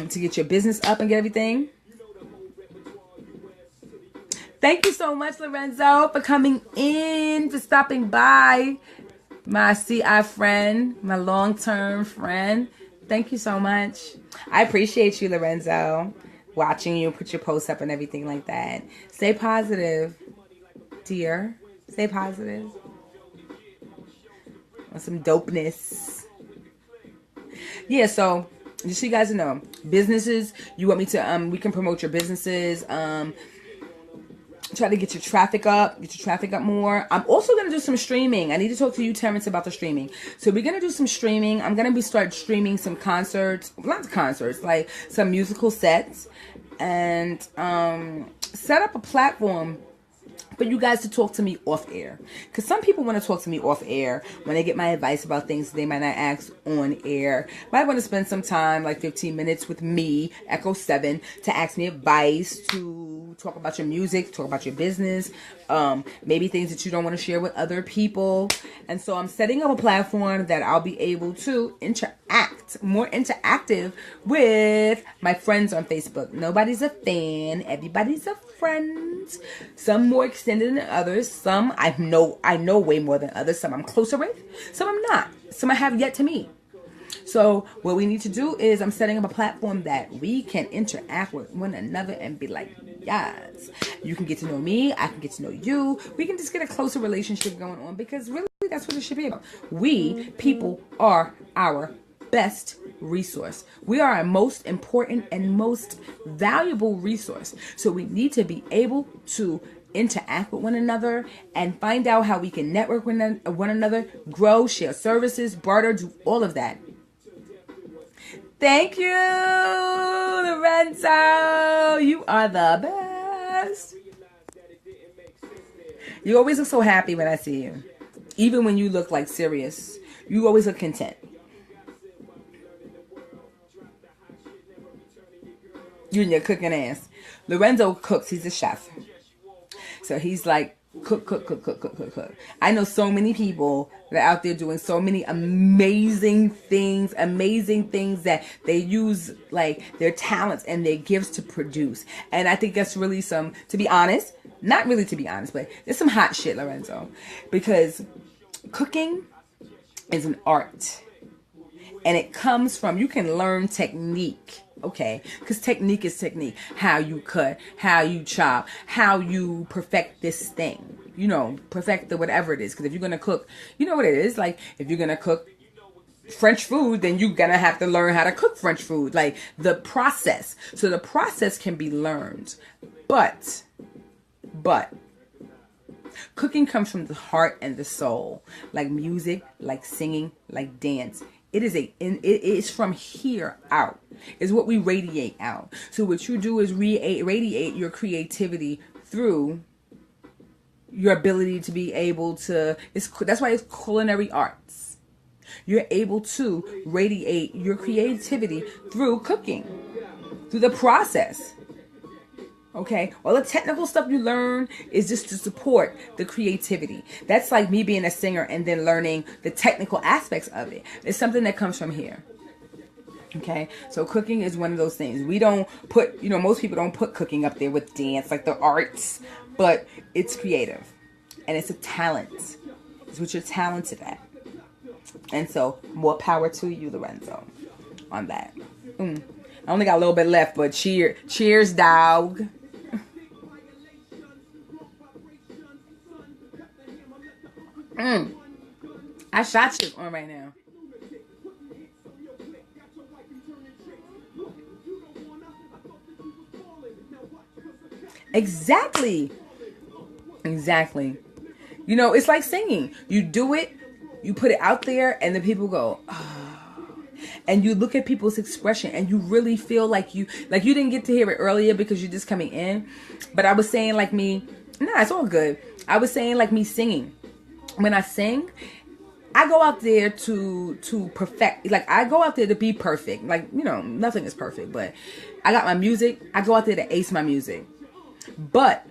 to get your business up and get everything. Thank you so much, Lorenzo, for coming in, for stopping by. My CI friend, my long-term friend. Thank you so much. I appreciate you, Lorenzo. Watching you put your posts up and everything like that. Stay positive, dear. Stay positive. On some dopeness. Yeah, so Just so you guys know, businesses, you want me to, we can promote your businesses, try to get your traffic up more. I'm also going to do some streaming. I need to talk to you, Terrence, about the streaming. So we're going to do some streaming. I'm going to start streaming some concerts, not concerts, like some musical sets, and set up a platform for you guys to talk to me off air. Because some people want to talk to me off air when they get my advice about things they might not ask on air. Might want to spend some time, like 15 minutes with me, Ekko 7, to ask me advice, to talk about your music, talk about your business, maybe things that you don't want to share with other people. And so I'm setting up a platform that I'll be able to interact, more interactive with my friends on Facebook. Nobody's a fan, everybody's a friend. Some more extended than others. Some I know way more than others. Some I'm closer with. Some I'm not. Some I have yet to meet. So what we need to do is I'm setting up a platform that we can interact with one another and be like, yes, you can get to know me, I can get to know you. We can just get a closer relationship going on, because really that's what it should be about. We, people, are our best resource. We are our most important and most valuable resource. So we need to be able to interact with one another and find out how we can network with one another, grow, share services, barter, do all of that. Thank you, Lorenzo. You are the best. You always look so happy when I see you. Even when you look like serious, you always look content. You and your cooking ass. Lorenzo cooks. He's a chef. So he's like, cook. I know so many people that are out there doing so many amazing things that they use like their talents and their gifts to produce. And I think that's really some, to be honest, not really to be honest, but it's some hot shit, Lorenzo. Because cooking is an art. And it comes from, you can learn technique. Okay, because technique is technique. How you cut, how you chop, how you perfect this thing. You know, perfect the whatever it is. Because if you're going to cook, you know what it is. Like, if you're going to cook French food, then you're going to have to learn how to cook French food. Like, the process. So the process can be learned. But, cooking comes from the heart and the soul. Like music, like singing, like dance. It is from here out. Is what we radiate out. So what you do is radiate your creativity through your ability to be able to. That's why it's culinary arts. You're able to radiate your creativity through cooking, through the process. Okay, all the technical stuff you learn is just to support the creativity. That's like me being a singer and then learning the technical aspects of it. It's something that comes from here. Okay, so cooking is one of those things. We don't put, most people don't put cooking up there with dance, like the arts, but it's creative and it's a talent. It's what you're talented at. And so more power to you, Lorenzo, on that. I only got a little bit left, but cheers, dog. I shot you on right now. Exactly. It's like singing. You do it, you put it out there, and the people go, oh. And you look at people's expression, and you really feel like you didn't get to hear it earlier because you're just coming in. But I was saying like me, it's all good. I was saying like me singing. When I sing, I go out there to perfect. Like, I go out there to be perfect. Like, nothing is perfect, but I got my music. I go out there to ace my music. But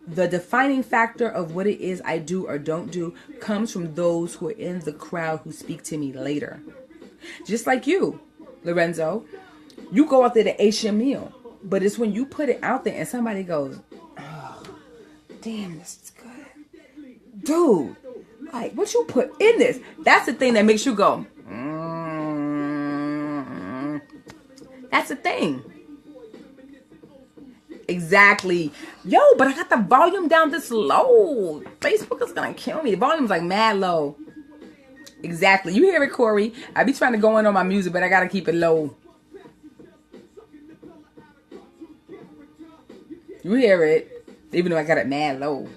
the defining factor of what it is I do or don't do comes from those who are in the crowd who speak to me later. Just like you, Lorenzo. You go out there to ace your meal. But it's when you put it out there and somebody goes, oh, damn, this is good. Dude. Like, what you put in this? That's the thing that makes you go, That's the thing. Exactly. Yo, but I got the volume down this low. Facebook is going to kill me. The volume's like mad low. Exactly. You hear it, Corey. I be trying to go in on my music, but I got to keep it low. You hear it, even though I got it mad low.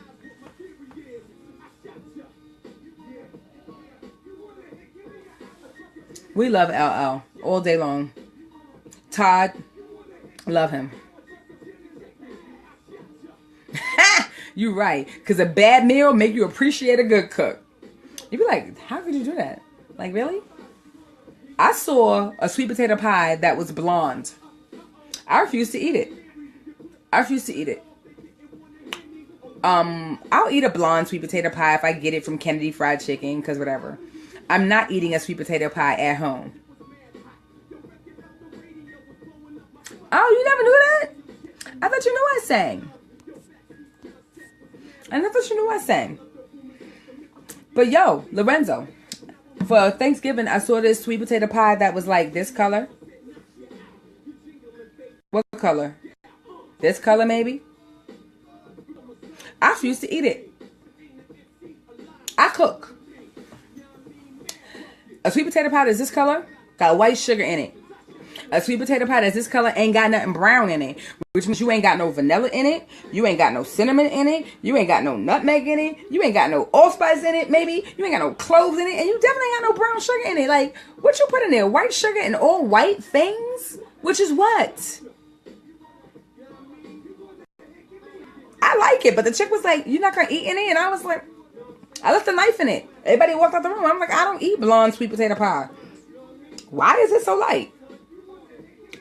We love LL all day long. Todd, love him. You right, because a bad meal make you appreciate a good cook. You be like, how could you do that? Like, really? I saw a sweet potato pie that was blonde. I refuse to eat it. I refuse to eat it. I'll eat a blonde sweet potato pie if I get it from Kennedy Fried Chicken, because whatever. I'm not eating a sweet potato pie at home. Oh, you never knew that? I thought you knew I sang. I thought you knew I sang. But yo, Lorenzo, for Thanksgiving, I saw this sweet potato pie that was like this color. What color? This color, maybe? I refuse to eat it. I cook. A sweet potato pie that's this color got white sugar in it. A sweet potato pie that's this color ain't got nothing brown in it, which means you ain't got no vanilla in it, you ain't got no cinnamon in it, you ain't got no nutmeg in it, you ain't got no allspice in it, maybe, you ain't got no cloves in it, and you definitely ain't got no brown sugar in it. Like, what you put in there? White sugar and all white things? Which is what? I like it, but the chick was like, you're not gonna eat any? And I was like, I left the knife in it. Everybody walked out the room. I'm like, I don't eat blonde sweet potato pie. Why is it so light?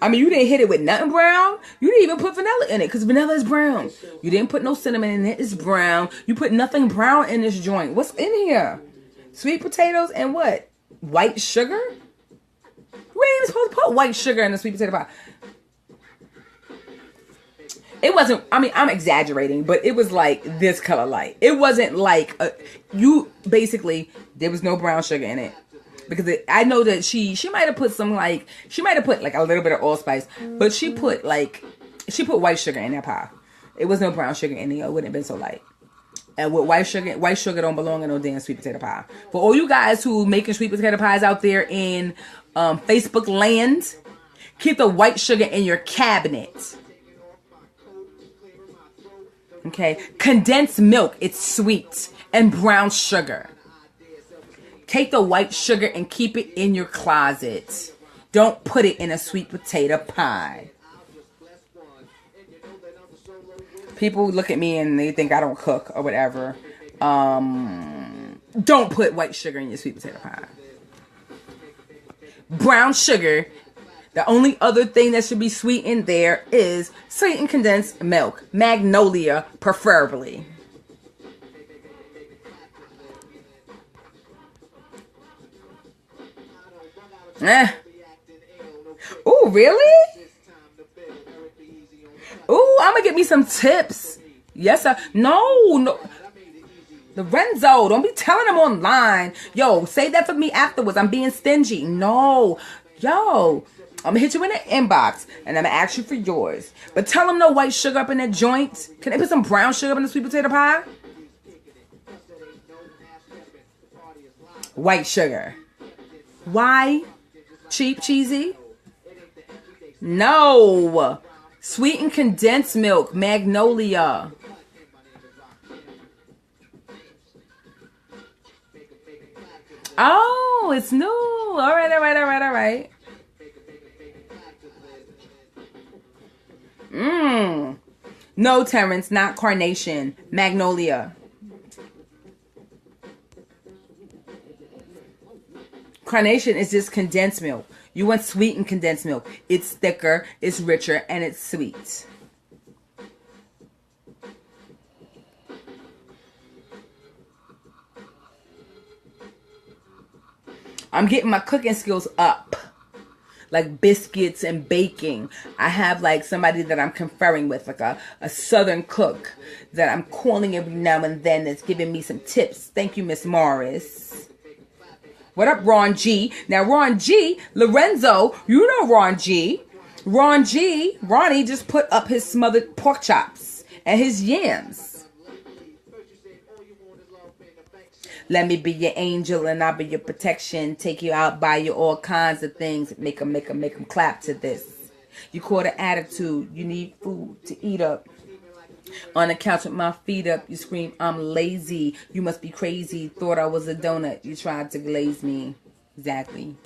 I mean, you didn't hit it with nothing brown. You didn't even put vanilla in it, because vanilla is brown. You didn't put no cinnamon in it. It's brown. You put nothing brown in this joint. What's in here? Sweet potatoes and what? White sugar? We ain't even supposed to put white sugar in the sweet potato pie. It wasn't, I mean, I'm exaggerating, but it was like this color light. It wasn't like, there was no brown sugar in it. Because I know that she might have put some like, she might have put like a little bit of allspice, but she put white sugar in that pie. It was no brown sugar in it. It wouldn't have been so light. And with white sugar don't belong in no damn sweet potato pie. For all you guys who making sweet potato pies out there in Facebook land, keep the white sugar in your cabinet. Okay, condensed milk, it's sweet, and brown sugar. Take the white sugar and keep it in your closet. Don't put it in a sweet potato pie. People look at me and they think I don't cook or whatever. Don't put white sugar in your sweet potato pie. Brown sugar. The only other thing that should be sweet in there is sweetened condensed milk. Magnolia, preferably. Ooh, really? Ooh, I'm gonna get me some tips. Yes, sir. No. Lorenzo, don't be telling them online. Yo, say that for me afterwards. I'm being stingy. No. Yo, I'm gonna hit you in the inbox and I'm gonna ask you for yours. But tell them no white sugar up in that joint. Can they put some brown sugar up in the sweet potato pie? White sugar. Why? Cheap, cheesy? No. Sweetened condensed milk. Magnolia. Oh, it's new. All right. No, Terrence, not carnation. Magnolia. Carnation is just condensed milk. You want sweetened condensed milk. It's thicker, it's richer, and it's sweet. I'm getting my cooking skills up. Like biscuits and baking. I have like somebody that I'm conferring with, like a southern cook that I'm calling every now and then that's giving me some tips. Thank you, Miss Morris. What up, Ron G? Now, Ron G, Lorenzo, you know Ron G. Ronnie just put up his smothered pork chops and his yams. Let me be your angel and I'll be your protection. Take you out, buy you all kinds of things. Make them clap to this. You caught an attitude. You need food to eat up. On the couch with my feet up, you scream, I'm lazy. You must be crazy. Thought I was a donut. You tried to glaze me. Exactly.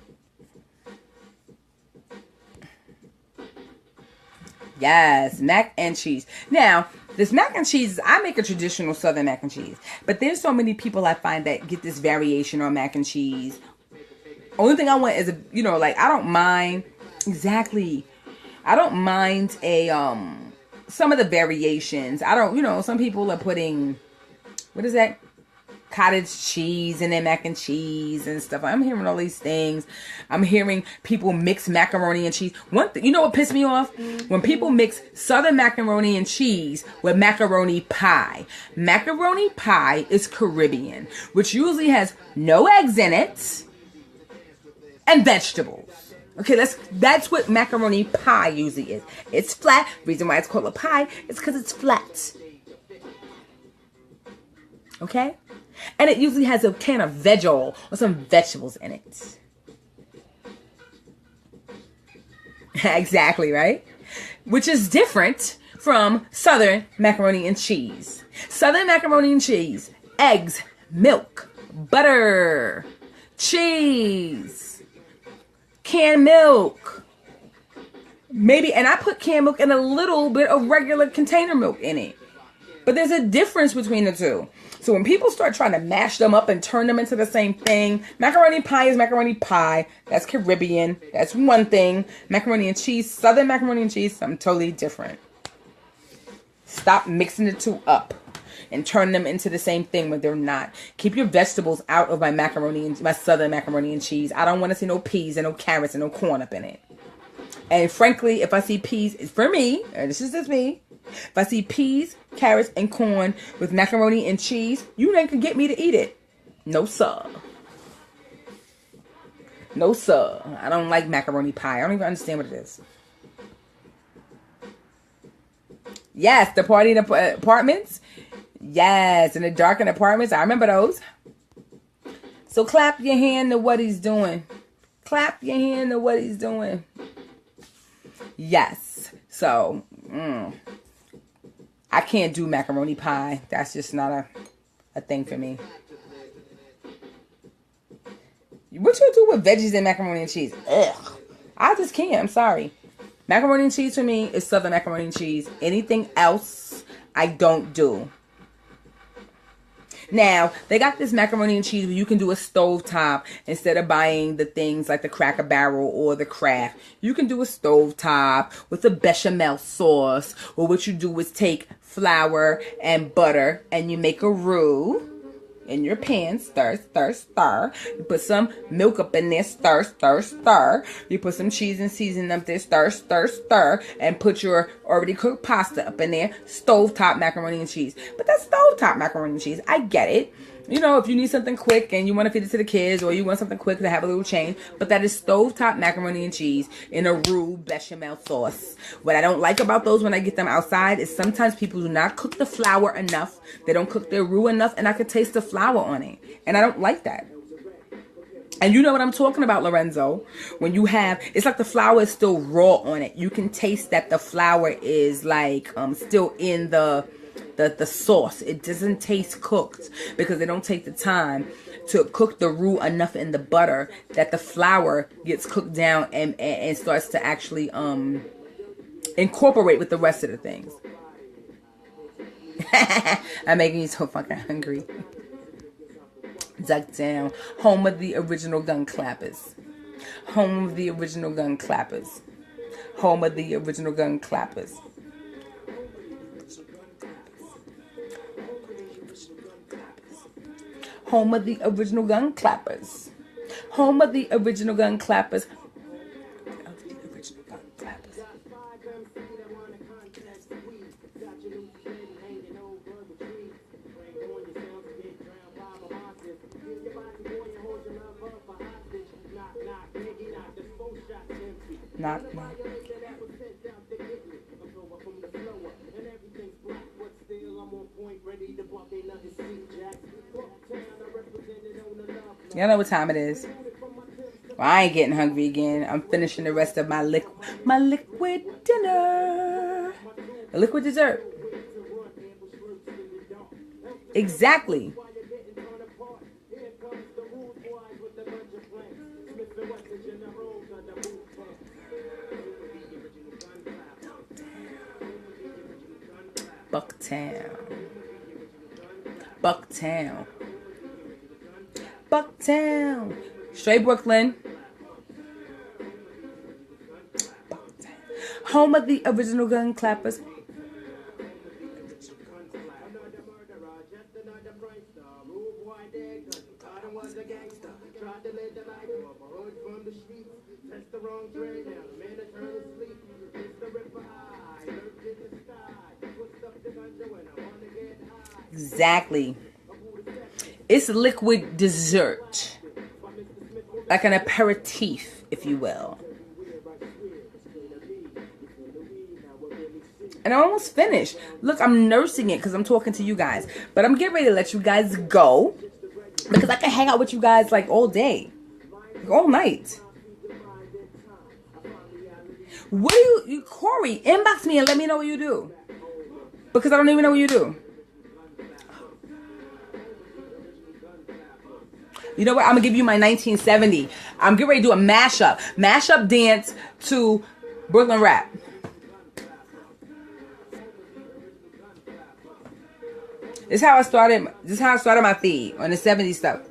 Yes, mac and cheese. Now, this mac and cheese, I make a traditional Southern mac and cheese. But there's so many people I find that get this variation on mac and cheese. Only thing I want is I don't mind. Exactly. I don't mind some of the variations. I don't, some people are putting, what is that? Cottage cheese in their mac and cheese and stuff. I'm hearing all these things. I'm hearing people mix macaroni and cheese. One thing, you know what pissed me off? When people mix Southern macaroni and cheese with macaroni pie. Macaroni pie is Caribbean, which usually has no eggs in it and vegetables. Okay, that's what macaroni pie usually is. It's flat. Reason why it's called a pie is because it's flat. Okay? And it usually has a can of veg oil or some vegetables in it. Exactly, right? Which is different from Southern macaroni and cheese. Southern macaroni and cheese, eggs, milk, butter, cheese, canned milk. Maybe, and I put canned milk and a little bit of regular container milk in it. But there's a difference between the two. So when people start trying to mash them up and turn them into the same thing, macaroni pie is macaroni pie. That's Caribbean. That's one thing. Macaroni and cheese, Southern macaroni and cheese, something totally different. Stop mixing the two up and turn them into the same thing when they're not. Keep your vegetables out of my my Southern macaroni and cheese. I don't want to see no peas and no carrots and no corn up in it. And frankly, if I see peas, it's for me, and this is just me. If I see peas, carrots, and corn with macaroni and cheese, you ain't gonna get me to eat it. No, sir. No, sir. I don't like macaroni pie. I don't even understand what it is. Yes, the party in the apartments. Yes, in the darkened apartments. I remember those. So clap your hand to what he's doing. Clap your hand to what he's doing. Yes. So, I can't do macaroni pie. That's just not a thing for me. What you do with veggies and macaroni and cheese? Ugh. I just can't. I'm sorry. Macaroni and cheese for me is Southern macaroni and cheese. Anything else, I don't do. Now, they got this macaroni and cheese where you can do a stovetop instead of buying the things like the Cracker Barrel or the Kraft. You can do a stovetop with a bechamel sauce, or what you do is take flour and butter and you make a roux in your pan. Stir, stir, stir. You put some milk up in there. Stir, stir, stir. You put some cheese and seasoning up there. Stir, stir, stir. And put your already cooked pasta up in there. Stovetop macaroni and cheese. But that's stovetop macaroni and cheese. I get it. You know, if you need something quick and you want to feed it to the kids, or you want something quick to have a little change. But that is stovetop macaroni and cheese in a roux bechamel sauce. What I don't like about those when I get them outside is sometimes people do not cook the flour enough. They don't cook their roux enough, and I could taste the flour on it. And I don't like that. And you know what I'm talking about, Lorenzo. When you have, it's like the flour is still raw on it. You can taste that the flour is like still in the sauce. It doesn't taste cooked because they don't take the time to cook the roux enough in the butter that the flour gets cooked down and starts to actually incorporate with the rest of the things. I'm making you so fucking hungry. Duck down. Home of the original gun clappers. Home of the original gun clappers. Home of the original gun clappers. Home of the original gun clappers. Home of the original gun clappers. Knock, knock. Y'all know what time it is. Well, I ain't getting hungry again. I'm finishing the rest of my liquid dinner. The liquid dessert. Exactly. Bucktown. Bucktown. Bucktown. Straight Brooklyn. Home of the original gun clappers. Exactly. It's liquid dessert. Like an aperitif, if you will. And I'm almost finished. Look, I'm nursing it because I'm talking to you guys. But I'm getting ready to let you guys go. Because I can hang out with you guys like all day. Like, all night. What do you, Corey, inbox me and let me know what you do. Because I don't even know what you do. You know what? I'm going to give you my 1970. I'm getting ready to do a mashup. Mashup dance to Brooklyn rap. This is how I started my feed on the 70s stuff.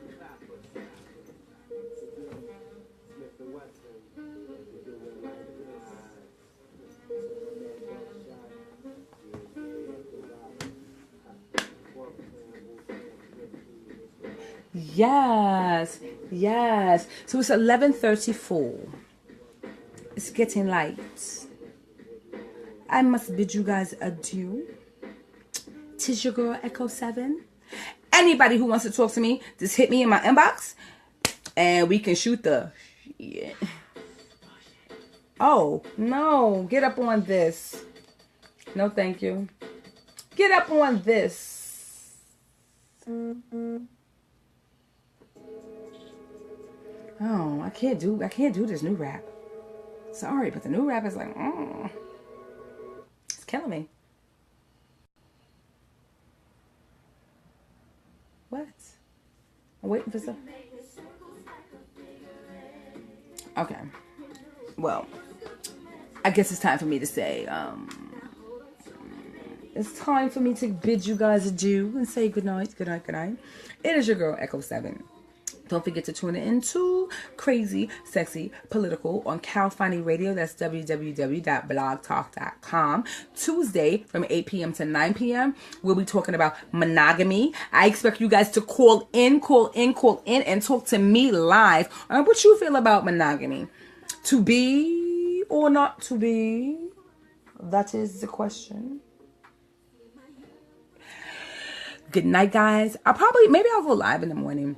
Yes, yes. So it's 11:34. It's getting light. I must bid you guys adieu. Tis your girl Ekko 7. Anybody who wants to talk to me, just hit me in my inbox, and we can shoot the shit. Oh no! Get up on this. No, thank you. Get up on this. Oh, I can't do this new rap. Sorry, but the new rap is like, it's killing me. What? I'm waiting for some. Okay. Well, I guess it's time for me to say, it's time for me to bid you guys adieu and say good night, good night, good night. It is your girl, Ekko 7. Don't forget to tune in to Crazy, Sexy, Political on KHALFANI Radio. That's www.blogtalk.com. Tuesday from 8 p.m. to 9 p.m. We'll be talking about monogamy. I expect you guys to call in, and talk to me live on what you feel about monogamy. To be or not to be? That is the question. Good night, guys. Maybe I'll go live in the morning.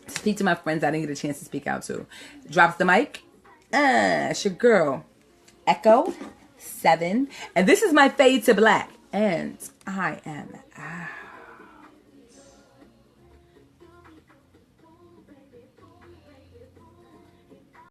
Speak to my friends I didn't get a chance to speak out to. Drops the mic. It's your girl, Ekko 7. And this is my fade to black. And I am out.